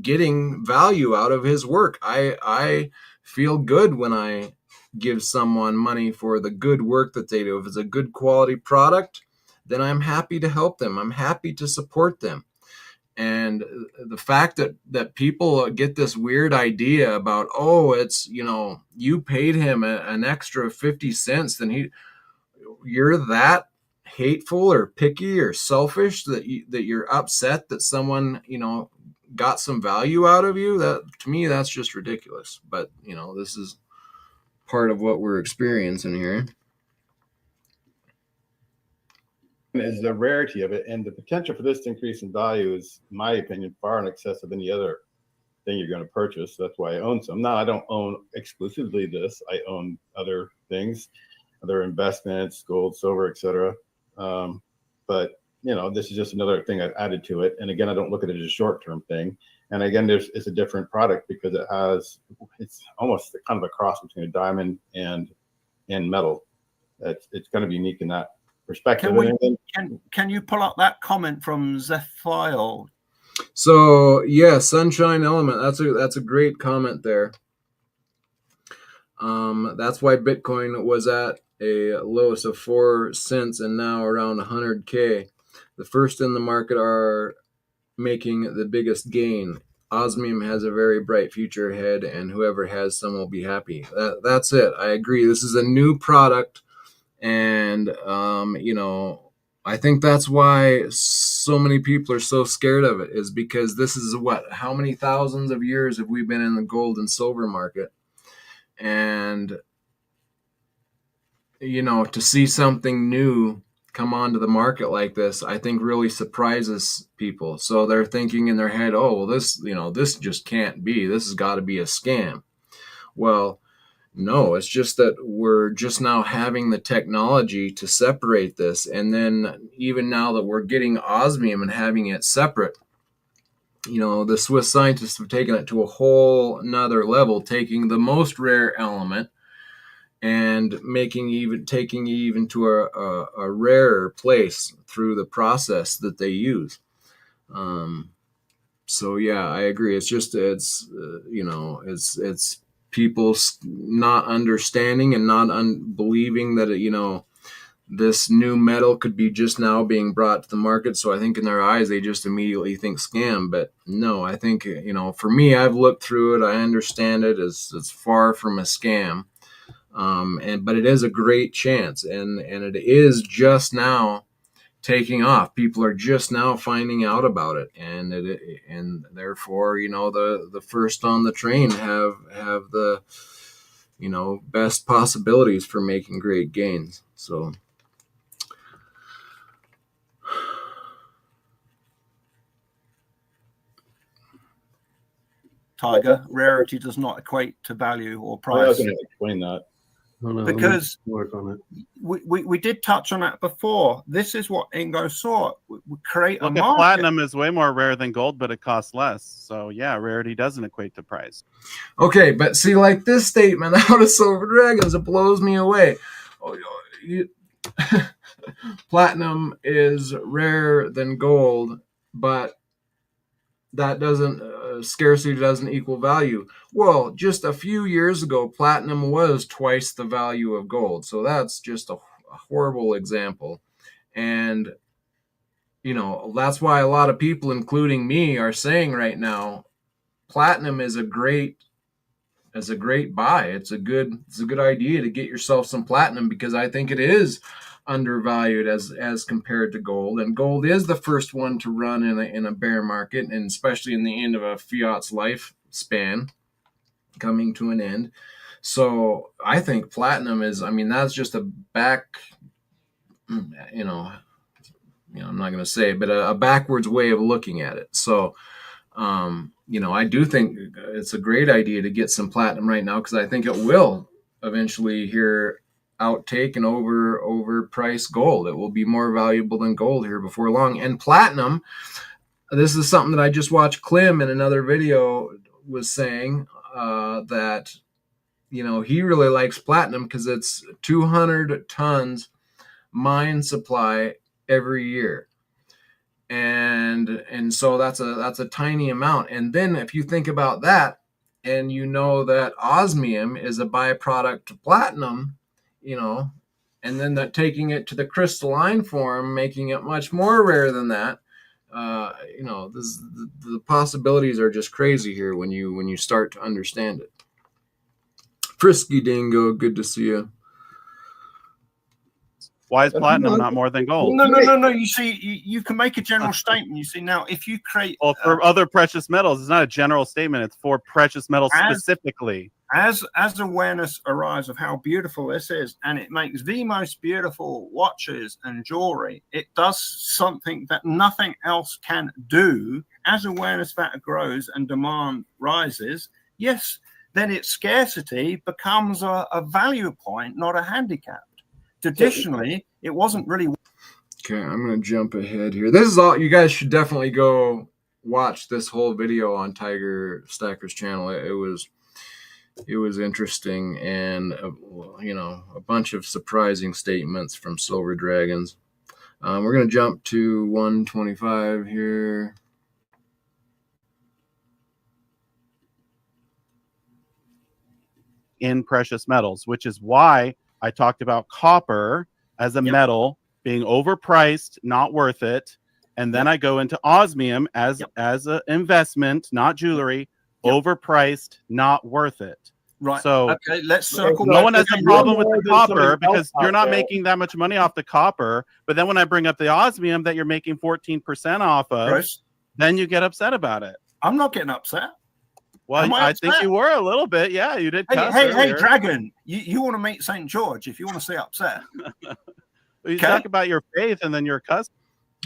getting value out of his work. I feel good when I give someone money for the good work that they do. If it's a good quality product, then I'm happy to help them. I'm happy to support them. And the fact that people get this weird idea about, oh, it's, you paid him an extra 50 cents, then you're that hateful or picky or selfish that you're upset that someone, got some value out of you. That, to me, that's just ridiculous. But, this is part of what we're experiencing here. Is the rarity of it, and the potential for this to increase in value is, in my opinion, far in excess of any other thing you're going to purchase. That's why I own some. Now, I don't own exclusively this. I own other things, other investments, gold, silver, etc. But this is just another thing I've added to it. And again, I don't look at it as a short-term thing. And again, it's a different product because it's almost kind of a cross between a diamond and metal. It's kind of unique in that perspective. Can you pull up that comment from Zephiel? So yeah, sunshine element. That's a great comment there. That's why Bitcoin was at a lowest of 4 cents and now around 100K. The first in the market are making the biggest gain. Osmium has a very bright future ahead, and whoever has some will be happy. That's it. I agree. This is a new product, and I think that's why so many people are so scared of it, is because this is how many thousands of years have we been in the gold and silver market? And, to see something new come onto the market like this, I think really surprises people. So they're thinking in their head, oh, well, this just can't be. This has got to be a scam. Well, no, it's just that we're just now having the technology to separate this. And then even now that we're getting osmium and having it separate, the Swiss scientists have taken it to a whole nother level, taking the most rare element and taking even to a rarer place through the process that they use. So yeah, I agree. It's just, it's people not understanding and not believing that, this new metal could be just now being brought to the market. So I think in their eyes, they just immediately think scam. But no, I think, for me, I've looked through it. I understand it. It's far from a scam. But it is a great chance. And it is just now taking off. People are just now finding out about it. And therefore, the first on the train have the, best possibilities for making great gains. So. Tiger, rarity does not equate to value or price. I was going to explain that. Because work on it. We did touch on that before. This is what Ingo saw. We create a market. Platinum is way more rare than gold, but it costs less. So yeah, rarity doesn't equate to price. Okay, but see, like this statement out of Silver Dragons, it blows me away. Platinum is rarer than gold, but that scarcity doesn't equal value. Well, just a few years ago, platinum was twice the value of gold. So that's just a horrible example. And, that's why a lot of people, including me, are saying right now, platinum is a great buy. It's a good idea to get yourself some platinum, because I think it is undervalued as compared to gold, and gold is the first one to run in a bear market, and especially in the end of a fiat's lifespan coming to an end. So I think platinum is, that's just a I'm not going to say it, but a backwards way of looking at it. So I do think it's a great idea to get some platinum right now, because I think it will eventually outtake and overprice gold. It will be more valuable than gold here before long. And platinum, this is something that I just watched Klim in another video was saying, that he really likes platinum because it's 200 tons mine supply every year. And so that's a tiny amount. And then if you think about that, and that osmium is a byproduct to platinum, and then taking it to the crystalline form, making it much more rare than that. The possibilities are just crazy here when you start to understand it. Frisky Dingo, good to see you. Why is platinum not more than gold? No. You see, you can make a general statement. You see, now if you create, well, for other precious metals, it's not a general statement. It's for precious metals specifically. As awareness arrives of how beautiful this is, and it makes the most beautiful watches and jewelry, it does something that nothing else can do. As awareness that grows and demand rises, yes, then its scarcity becomes a value point, not a handicap. Traditionally, it wasn't really. Okay, I'm going to jump ahead here. This is all. You guys should definitely go watch this whole video on Tiger Stacker's channel. It was interesting, and a bunch of surprising statements from Silver Dragons. We're going to jump to 125 here. In precious metals, which is why I talked about copper as a metal being overpriced, not worth it. And then I go into osmium as an investment, not jewelry, overpriced, not worth it. Right. So okay, let's circle. No one has a problem with the copper because you're not making that much money off the copper. But then when I bring up the osmium that you're making 14% off of, Chris, then you get upset about it. I'm not getting upset. Well, I think you were a little bit. Yeah, you did. Hey, Dragon, you want to meet St. George if you want to stay upset. You talk about your faith and then your cousin.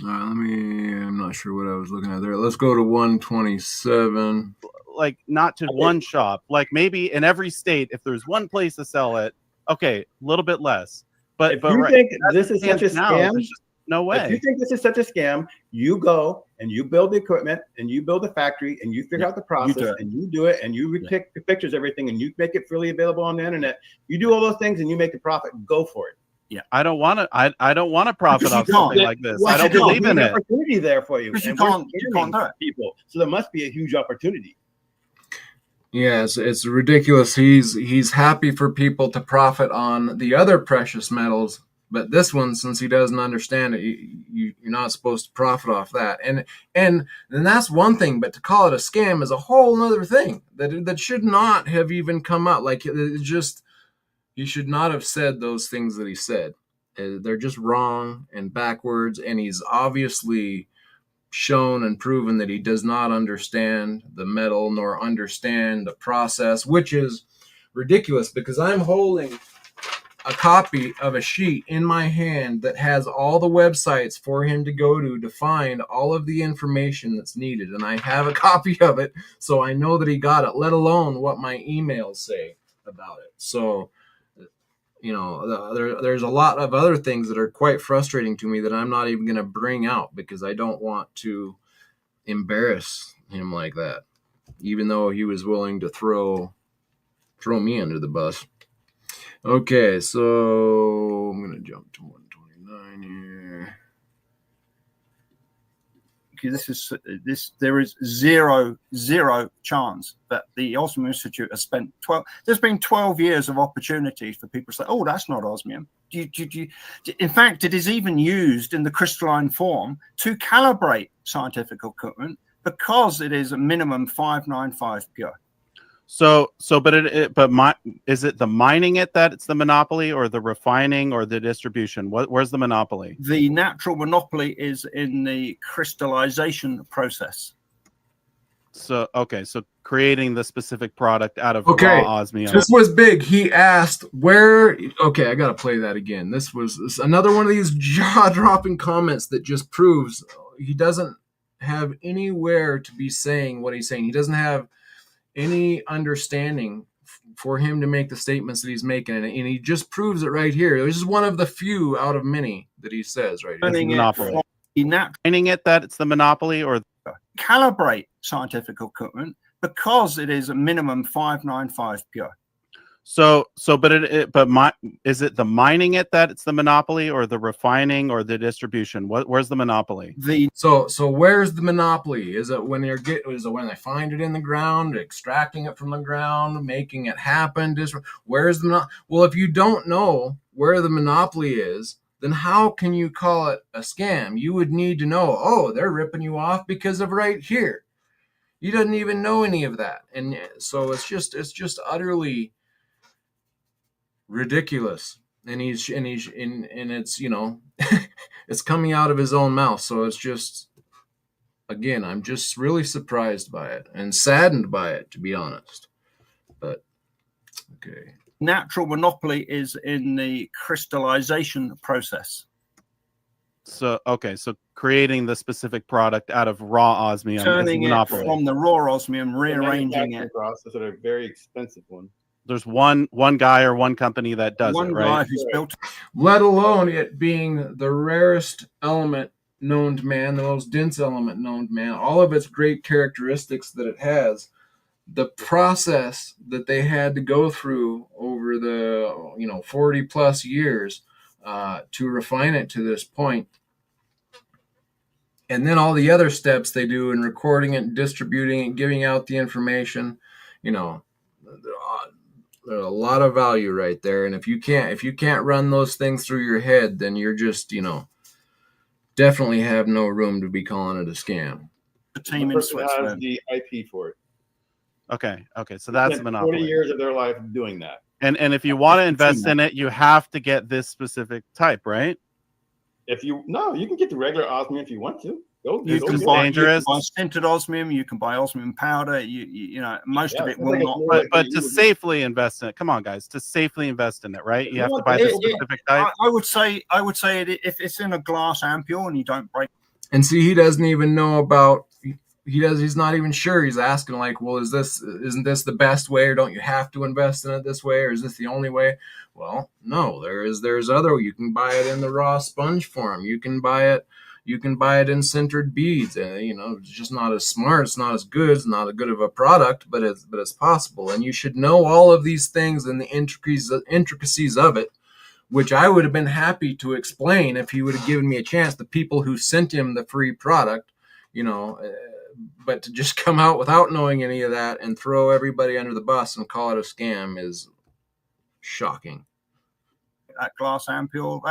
I'm not sure what I was looking at there. Let's go to 127. Like, not to one shop. Like, maybe in every state, if there's one place to sell it, okay, a little bit less. But if you think this is such a scam, no way. If you think this is such a scam, you go and you build the equipment and you build the factory and you figure out the process and you do it and you take the pictures, everything, and you make it freely available on the internet. You do all those things and you make the profit. Go for it. Yeah, I don't want to. I don't want to profit off something like this. I don't believe in it. Opportunity there for you. You can't do it. People. So there must be a huge opportunity. Yes, it's ridiculous. He's happy for people to profit on the other precious metals. But this one, since he doesn't understand it, you're not supposed to profit off that. And that's one thing, but to call it a scam is a whole other thing that should not have even come out. Like, he should not have said those things that he said. They're just wrong and backwards, and he's obviously shown and proven that he does not understand the metal nor understand the process, which is ridiculous because I'm holding a copy of a sheet in my hand that has all the websites for him to go to find all of the information that's needed. And I have a copy of it, so I know that he got it, let alone what my emails say about it. So, there's a lot of other things that are quite frustrating to me that I'm not even going to bring out because I don't want to embarrass him like that, even though he was willing to throw me under the bus. Okay, so I'm going to jump to 129 here. Okay, there is zero chance that the Osmium Institute has spent 12. There's been 12 years of opportunities for people to say, "Oh, that's not osmium." In fact, it is even used in the crystalline form to calibrate scientific equipment because it is a minimum 595 pure. Is it the mining it that it's the monopoly, or the refining, or the distribution? Where's the monopoly? The natural monopoly is in the crystallization process. So creating the specific product out of raw osmium. This was big. He asked where. Okay, I gotta play that again. This was another one of these jaw-dropping comments that just proves he doesn't have anywhere to be saying what he's saying. He doesn't have any understanding for him to make the statements that he's making, and he just proves it right here. This is one of the few out of many that he says right here. Mining it that it's the monopoly, or calibrate scientific equipment because it is a minimum 595 pure. is it the mining it that it's the monopoly, or the refining, or the distribution? Where's the monopoly? So where's the monopoly? Is it when is it when they find it in the ground, extracting it from the ground, making it happen? Where's the well, if you don't know where the monopoly is, then how can you call it a scam? You would need to know, oh, they're ripping you off because of right here. He doesn't even know any of that. And so it's just utterly ridiculous. And it's, you know, it's coming out of his own mouth. So it's just, again, I'm just really surprised by it and saddened by it, to be honest. But okay. Natural monopoly is in the crystallization process. So creating the specific product out of raw osmium, turning it from the raw osmium, rearranging it. Process is a very expensive one. There's one guy or one company that does it, right? One guy who's built. Let alone it being the rarest element known to man, the most dense element known to man, all of its great characteristics that it has. The process that they had to go through over the 40 plus years to refine it to this point, and then all the other steps they do in recording it, distributing it, giving out the information, there's a lot of value right there. And if you can't run those things through your head, then you're just definitely have no room to be calling it a scam. The team in Switzerland has the IP for it. Okay, so that's the monopoly. 40 years of their life doing that. And if you want to invest in it, you have to get this specific type, right? You can get the regular osmium if you want to. You can buy scented osmium. You can buy osmium powder. Most of it will not. But to safely invest in it, come on, guys, to safely invest in it, right? You have to buy the specific type. I would say if it's in a glass ampule and you don't break. And see, he doesn't even know about. He's not even sure. He's asking like, well, isn't this the best way, or don't you have to invest in it this way, or is this the only way? Well, no, there's other. You can buy it in the raw sponge form. You can buy it in sintered beads. It's just not as smart. It's not as good. It's not as good of a product, but it's possible. And you should know all of these things and the intricacies of it, which I would have been happy to explain if he would have given me a chance. The people who sent him the free product, but to just come out without knowing any of that and throw everybody under the bus and call it a scam is shocking. That glass ampule,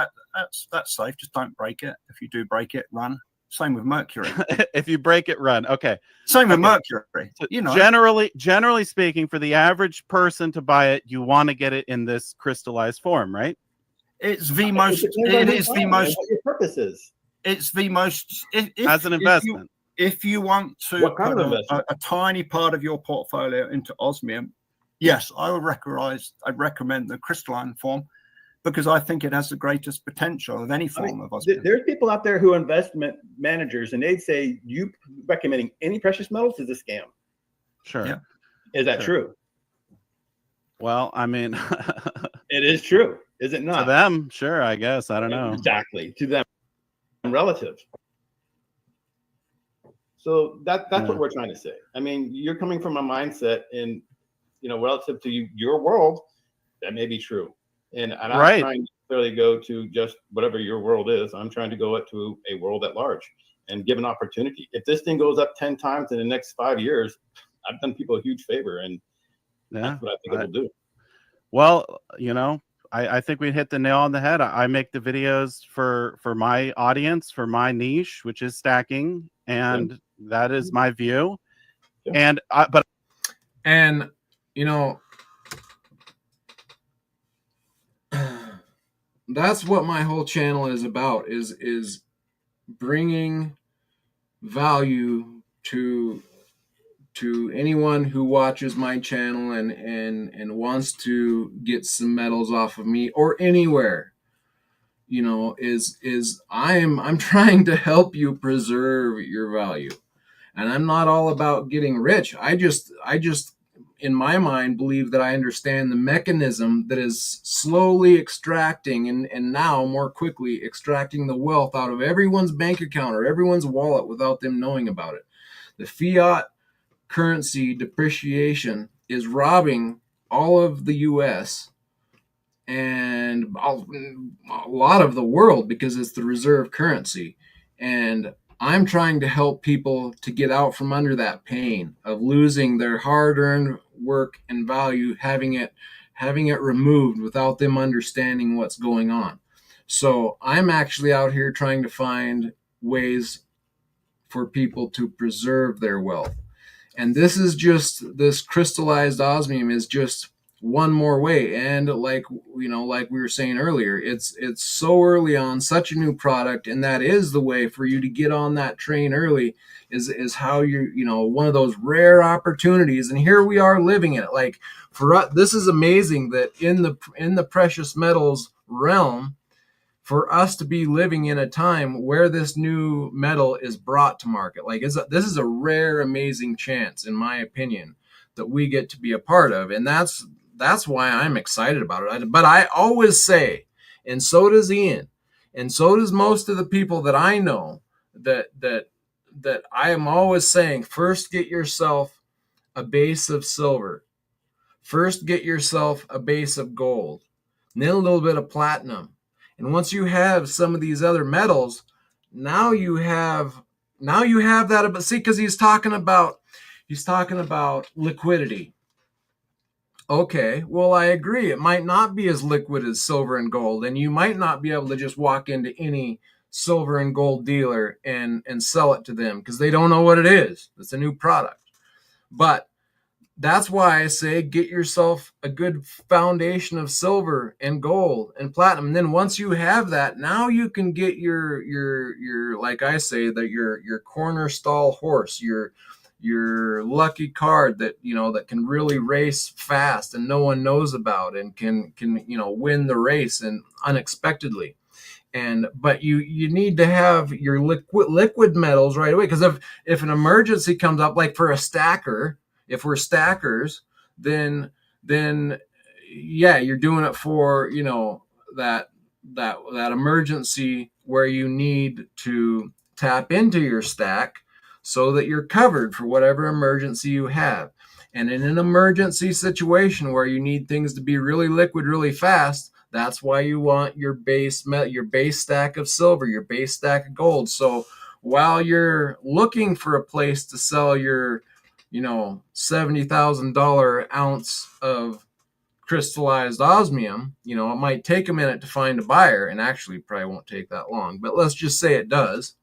that's safe. Just don't break it. If you do break it, run. Same with mercury. If you break it, run. Okay. Same with mercury. Generally speaking, for the average person to buy it, you want to get it in this crystallized form, right? It's the most. It is the most. What your purpose is. It's the most. As an investment. If you want to put a tiny part of your portfolio into osmium, yes, I'd recommend the crystalline form, because I think it has the greatest potential of any form of osmium. There's people out there who are investment managers, and they'd say you recommending any precious metals is a scam. Sure. Yeah. Is that true? Well, I mean, it is true. Is it not? To them, sure, I guess. I don't know. Exactly. To them, relative. So that's what we're trying to say. I mean, you're coming from a mindset in, relative to your world, that may be true. And I'm not trying to necessarily go to just whatever your world is. I'm trying to go up to a world at large and give an opportunity. If this thing goes up 10 times in the next 5 years, I've done people a huge favor, and that's what I think it will do. Well, I think we hit the nail on the head. I make the videos for my audience, for my niche, which is stacking, and that is my view. And that's what my whole channel is about, is bringing value to anyone who watches my channel and wants to get some metals off of me or anywhere. I'm trying to help you preserve your value. And I'm not all about getting rich. I just in my mind believe that I understand the mechanism that is slowly extracting and now more quickly extracting the wealth out of everyone's bank account or everyone's wallet without them knowing about it. The fiat currency depreciation is robbing all of the US and a lot of the world because it's the reserve currency. And I'm trying to help people to get out from under that pain of losing their hard-earned work and value, having it removed without them understanding what's going on. So I'm actually out here trying to find ways for people to preserve their wealth. And this crystallized osmium is just one more way. And like we were saying earlier, it's so early on, such a new product, and that is the way for you to get on that train early. Is how one of those rare opportunities, and here we are living in it. Like for us, this is amazing that in the precious metals realm, for us to be living in a time where this new metal is brought to market. Like this is a rare, amazing chance, in my opinion, that we get to be a part of. And that's why I'm excited about it. But I always say, and so does Ian, and so does most of the people that I know, that I am always saying, first get yourself a base of silver. First get yourself a base of gold. And then a little bit of platinum. And once you have some of these other metals, now you have that. But see, because he's talking about liquidity. Okay, well, I agree. It might not be as liquid as silver and gold, and you might not be able to just walk into any silver and gold dealer and sell it to them because they don't know what it is. It's a new product. But that's why I say get yourself a good foundation of silver and gold and platinum. And then once you have that, now you can get your like I say, that your corner stall horse, your lucky card that that can really race fast and no one knows about and can win the race and unexpectedly. But you need to have your liquid metals right away, because if an emergency comes up, like for a stacker, if we're stackers, then yeah, you're doing it for that emergency where you need to tap into your stack so that you're covered for whatever emergency you have. And in an emergency situation where you need things to be really liquid really fast, that's why you want your base stack of silver, your base stack of gold. So while you're looking for a place to sell your $70,000 ounce of crystallized osmium, it might take a minute to find a buyer, and actually probably won't take that long, but let's just say it does.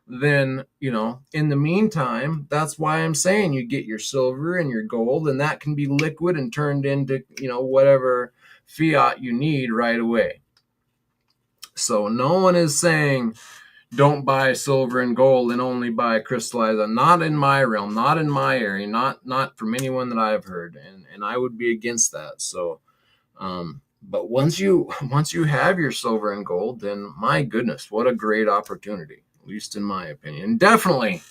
Then, in the meantime, that's why I'm saying you get your silver and your gold, and that can be liquid and turned into, whatever fiat you need right away. So no one is saying don't buy silver and gold and only buy crystallized. Not in my realm, not in my area, not from anyone that I've heard, and I would be against that. So, but once you have your silver and gold, then my goodness, what a great opportunity, at least in my opinion. Definitely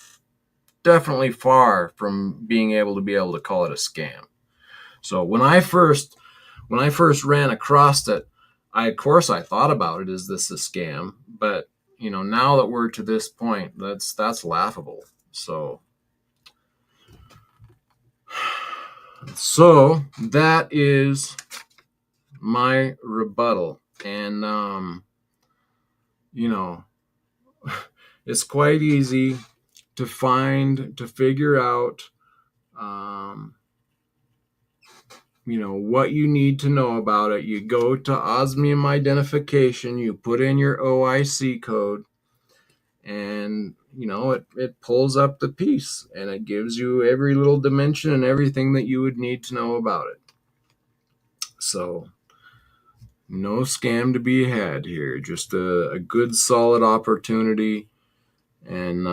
far from being able to call it a scam. So when I first ran across it, I thought about it, is this a scam? But now that we're to this point, that's laughable. So that is my rebuttal. And it's quite easy to figure out what you need to know about it. You go to Osmium identification, you put in your OIC code, and it pulls up the piece, and it gives you every little dimension and everything that you would need to know about it. So no scam to be had here, just a good solid opportunity. And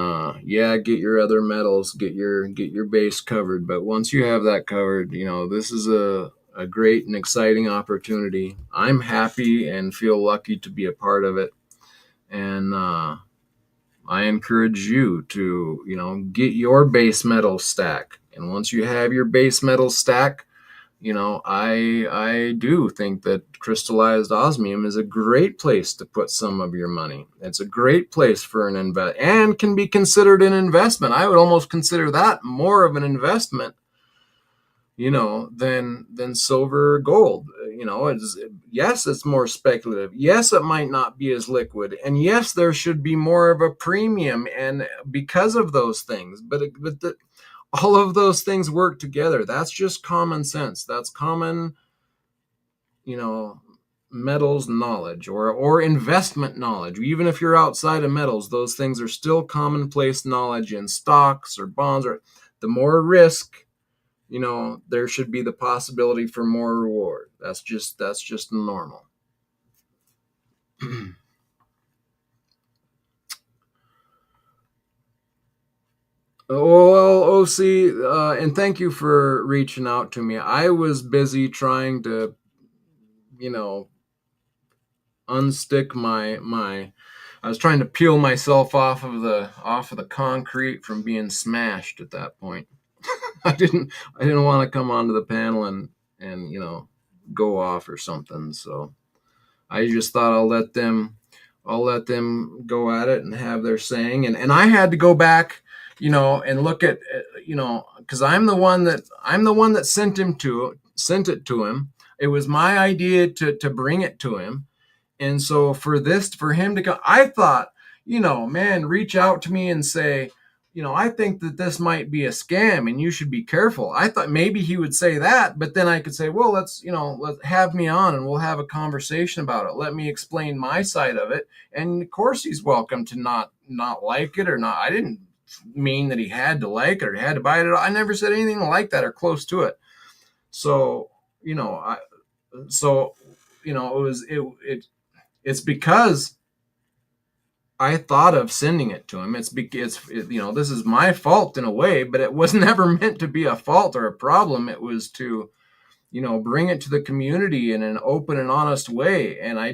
get your other metals, get your base covered. But once you have that covered, this is a great and exciting opportunity. I'm happy and feel lucky to be a part of it. And I encourage you to, get your base metal stack. And once you have your base metal stack, I do think that crystallized osmium is a great place to put some of your money. It's a great place for an invest, and can be considered an investment. I would almost consider that more of an investment, than silver or gold. Yes, it's more speculative. Yes, it might not be as liquid, and yes, there should be more of a premium, and because of those things. But all of those things work together. That's just common sense. That's common, metals knowledge or investment knowledge. Even if you're outside of metals, those things are still commonplace knowledge in stocks or bonds. Or the more risk, there should be the possibility for more reward. That's just normal. Well, OC, and thank you for reaching out to me. I was busy trying to, unstick my. I was trying to peel myself off of the concrete from being smashed at that point. I didn't want to come onto the panel and go off or something. So I just thought I'll let them go at it and have their saying. And I had to go back, and look at, because I'm the one that sent it to him. It was my idea to bring it to him. And so for him to go, I thought, man, reach out to me and say, I think that this might be a scam and you should be careful. I thought maybe he would say that, but then I could say, well, let's have me on and we'll have a conversation about it. Let me explain my side of it. And of course he's welcome to not like it or not. I didn't mean that he had to like it or had to buy it. I never said anything like that or close to it. So, it's because I thought of sending it to him. This is my fault in a way, but it was never meant to be a fault or a problem. It was to, bring it to the community in an open and honest way. And I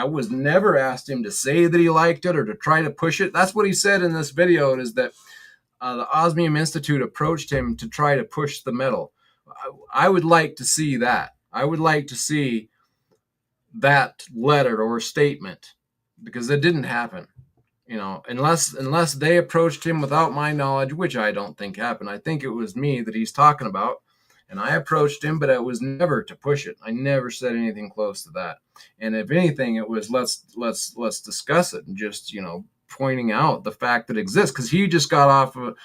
was never asked him to say that he liked it or to try to push it. That's what he said in this video, is that the Osmium Institute approached him to try to push the metal. I would like to see that. I would like to see that letter or statement, because it didn't happen, unless they approached him without my knowledge, which I don't think happened. I think it was me that he's talking about, and I approached him, but it was never to push it. I never said anything close to that. And if anything, it was let's discuss it and just pointing out the fact that it exists, because he just got off of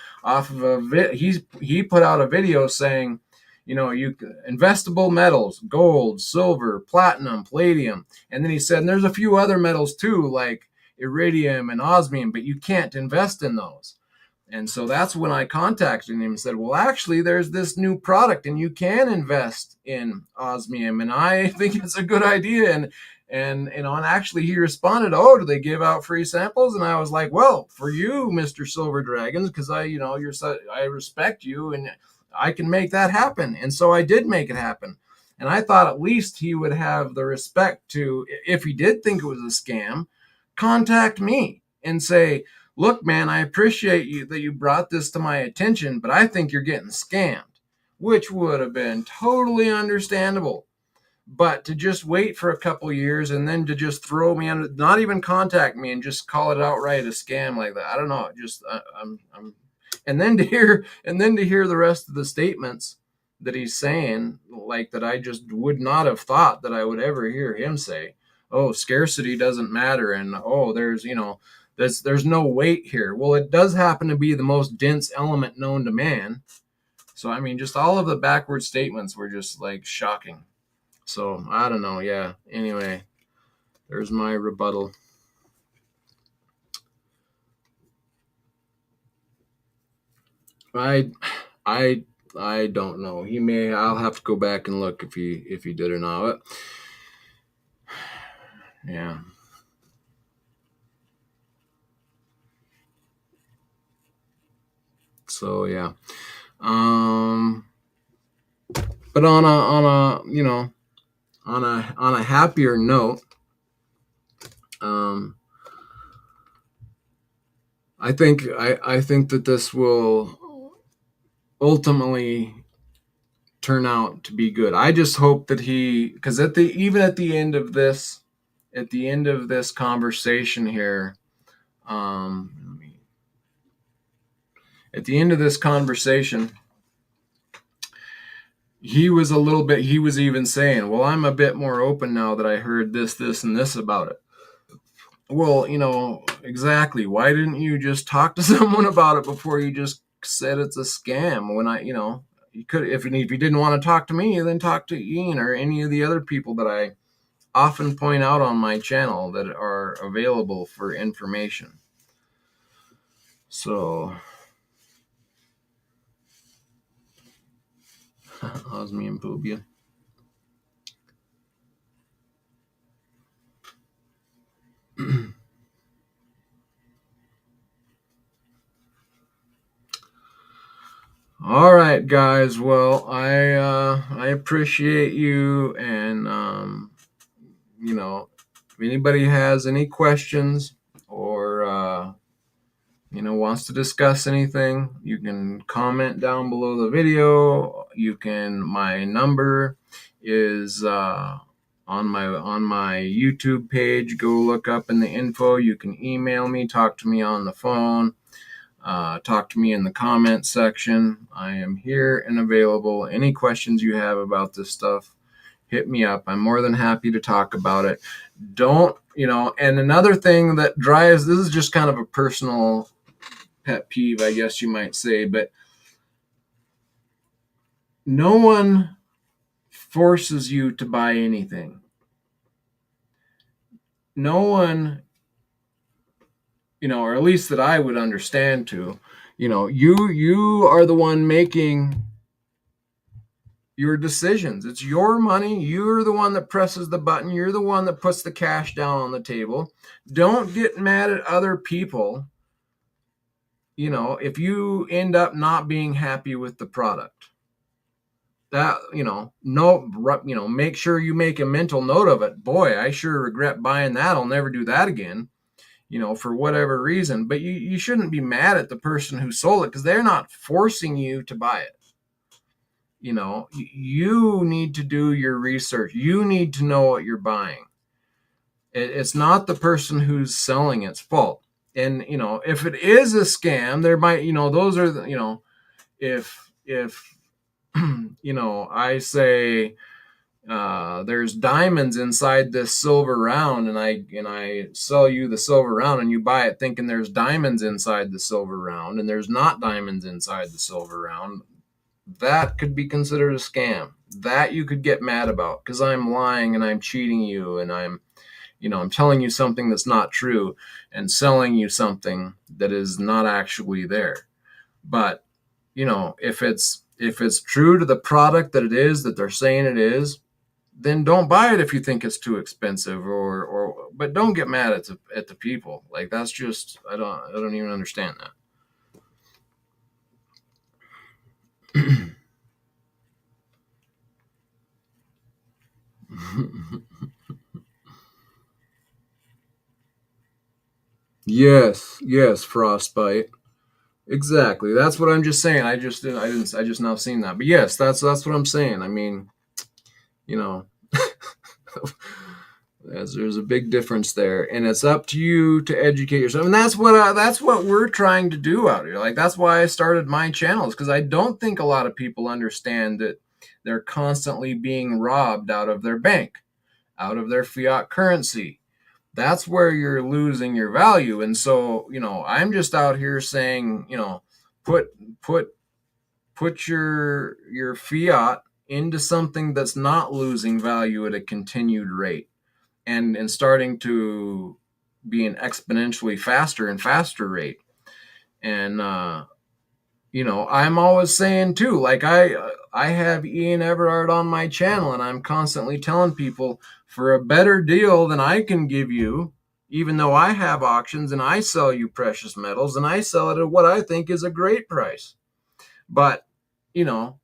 he put out a video saying, investable metals, gold, silver, platinum, palladium. And then he said, and there's a few other metals too, like iridium and osmium, but you can't invest in those. And so that's when I contacted him and said, well, actually, there's this new product and you can invest in osmium. And I think it's a good idea. And actually he responded, oh, do they give out free samples? And I was like, well, for you, Mr. Silver Dragons, because I respect you and I can make that happen. And so I did make it happen. And I thought at least he would have the respect to, if he did think it was a scam, contact me and say, look, man, I appreciate you that you brought this to my attention, but I think you're getting scammed, which would have been totally understandable. But to just wait for a couple years and then to just throw me under, not even contact me and just call it outright a scam like that, I don't know. And then to hear the rest of the statements that he's saying, like that I just would not have thought that I would ever hear him say, oh, scarcity doesn't matter, and there's no weight here. Well, it does happen to be the most dense element known to man. So I mean, just all of the backward statements were just like shocking. So I don't know. Yeah. Anyway, there's my rebuttal. I don't know. He may. I'll have to go back and look if he did or not. But, yeah. So yeah. But on a happier note, I think that this will ultimately turn out to be good. I just hope that because at the end of this conversation here, he was a little bit, he was even saying, well, I'm a bit more open now that I heard this, and this about it. Well, exactly. Why didn't you just talk to someone about it before you just said it's a scam? When you could, if you didn't want to talk to me, then talk to Ian or any of the other people that I often point out on my channel that are available for information. So, Osmium phobia. All right, guys. Well, I appreciate you, and if anybody has any questions or wants to discuss anything, you can comment down below the video. My number is on my YouTube page. Go look up in the info. You can email me, talk to me on the phone. Talk to me in the comment section. I am here and available. Any questions you have about this stuff, hit me up. I'm more than happy to talk about it. And another thing that drives, this is just kind of a personal pet peeve, I guess you might say, but no one forces you to buy anything. No one, or at least that I would understand to, you are the one making your decisions. It's your money. You're the one that presses the button. You're the one that puts the cash down on the table. Don't get mad at other people, if you end up not being happy with the product. That, make sure you make a mental note of it. Boy, I sure regret buying that. I'll never do that again, for whatever reason. But you shouldn't be mad at the person who sold it because they're not forcing you to buy it. You need to do your research. You need to know what you're buying. It's not the person who's selling it's fault. And, if it is a scam, there might, those are the, if, I say, there's diamonds inside this silver round and I sell you the silver round and you buy it thinking there's diamonds inside the silver round and there's not diamonds inside the silver round, that could be considered a scam. That you could get mad about because I'm lying and I'm cheating you and I'm telling you something that's not true and selling you something that is not actually there. But, if it's true to the product that it is, that they're saying it is, then don't buy it if you think it's too expensive but don't get mad at the people. Like, that's just, I don't even understand that. Yes, Frostbite. Exactly. That's what I'm just saying. I just now seen that. But yes, that's what I'm saying. I mean, there's a big difference there, and it's up to you to educate yourself. And that's what we're trying to do out here. Like, that's why I started my channels, because I don't think a lot of people understand that they're constantly being robbed out of their bank, out of their fiat currency. That's where you're losing your value. And so, I'm just out here saying, put your fiat into something that's not losing value at a continued rate and starting to be an exponentially faster and faster rate. And I'm always saying too, like I have Ian Everard on my channel, and I'm constantly telling people, for a better deal than I can give you, even though I have auctions and I sell you precious metals and I sell it at what I think is a great price. But, Ian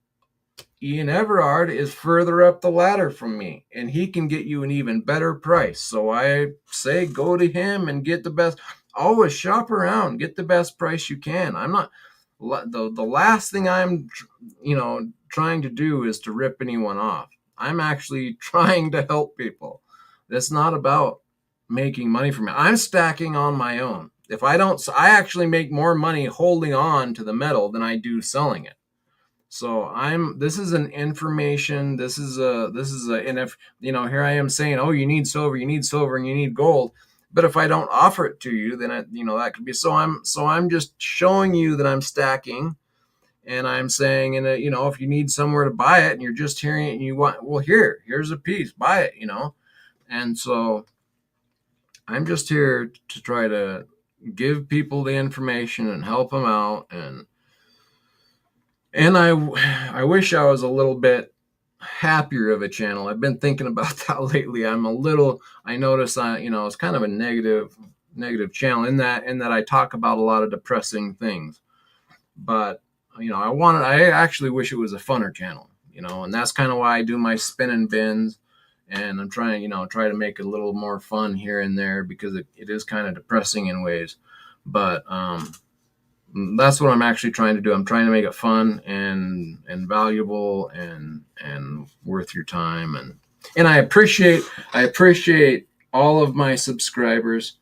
Everard is further up the ladder from me, and he can get you an even better price. So I say go to him and get the best. Always shop around, get the best price you can. I'm not, the last thing I'm trying to do is to rip anyone off. I'm actually trying to help people. It's not about making money from it. I'm stacking on my own. If I don't, I actually make more money holding on to the metal than I do selling it. So this is an information. This is and if, here I am saying, oh, you need silver, and you need gold. But if I don't offer it to you, then that could be, so I'm just showing you that I'm stacking, and I'm saying, if you need somewhere to buy it and you're just hearing it and you want, well, here's a piece, buy it, And so I'm just here to try to give people the information and help them out. And I wish I was a little bit happier of a channel. I've been thinking about that lately. I notice it's kind of a negative channel in that I talk about a lot of depressing things. But I actually wish it was a funner channel, and that's kind of why I do my spin and bins, and I'm trying, try to make it a little more fun here and there, because it is kind of depressing in ways. But that's what I'm actually trying to do. I'm trying to make it fun and valuable and worth your time. And I appreciate all of my subscribers.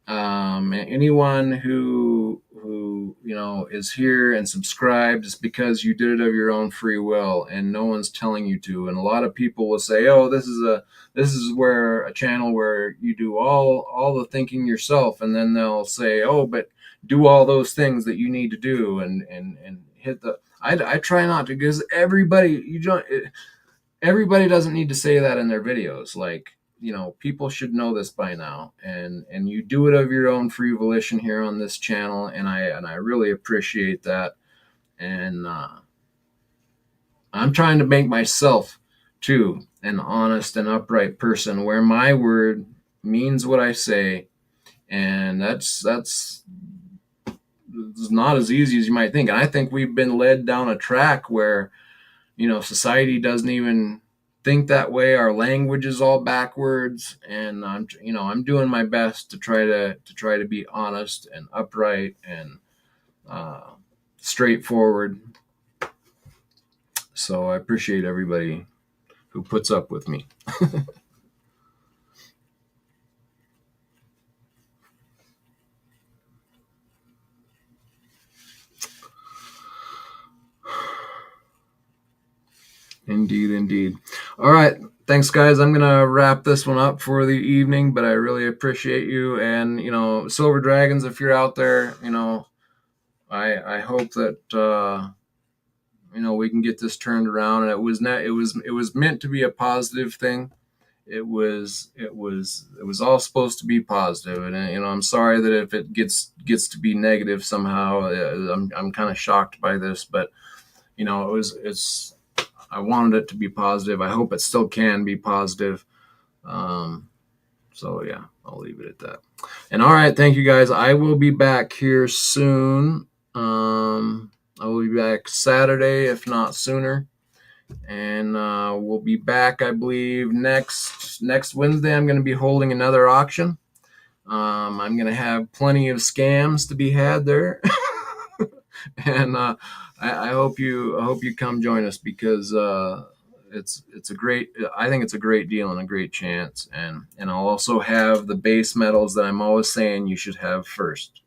Anyone who is here and subscribed is because you did it of your own free will, and no one's telling you to. And a lot of people will say, oh, this is where a channel where you do all the thinking yourself, and then they'll say, oh, but do all those things that you need to do, and hit the. I try not to, because everybody doesn't need to say that in their videos. Like, people should know this by now, and you do it of your own free volition here on this channel, and I really appreciate that. And I'm trying to make myself too an honest and upright person, where my word means what I say, and that's not as easy as you might think. And I think we've been led down a track where society doesn't even think that way. Our language is all backwards, and I'm doing my best to try to be honest and upright and straightforward. So I appreciate everybody who puts up with me. Indeed. All right. Thanks, guys. I'm going to wrap this one up for the evening, but I really appreciate you. And, Silver Dragons, if you're out there, I hope that, we can get this turned around. And it was meant to be a positive thing. It was all supposed to be positive. And, I'm sorry that if it gets to be negative somehow, I'm kind of shocked by this, but, I wanted it to be positive. I hope it still can be positive. So yeah, I'll leave it at that. And all right, thank you, guys. I will be back here soon. I will be back Saturday, if not sooner. And we'll be back, I believe, next Wednesday. I'm going to be holding another auction. I'm going to have plenty of scams to be had there. And I hope you come join us, because it's a great, I think it's a great deal and a great chance. And I'll also have the base metals that I'm always saying you should have first,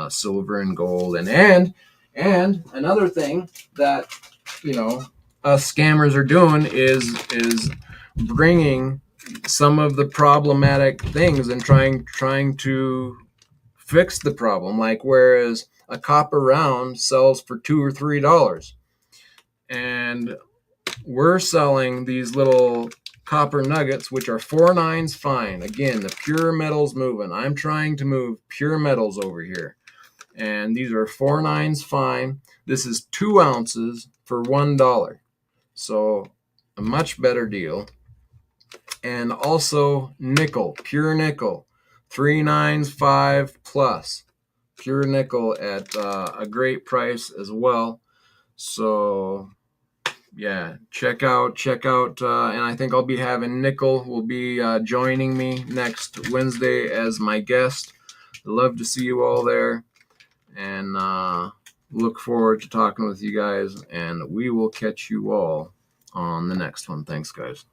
silver and gold. And another thing that us scammers are doing is bringing some of the problematic things and trying to fix the problem. Like, whereas a copper round sells for $2 or $3, and we're selling these little copper nuggets, which are 4/9 fine. Again, the pure metals moving. I'm trying to move pure metals over here, and these are 4/9 fine. This is 2 ounces for $1, so a much better deal. And also nickel, pure nickel, 395 plus. Pure nickel at a great price as well. So yeah, check out, and I think I'll be having Nickel will be joining me next Wednesday as my guest. I'd love to see you all there, and look forward to talking with you guys, and we will catch you all on the next one. Thanks, guys.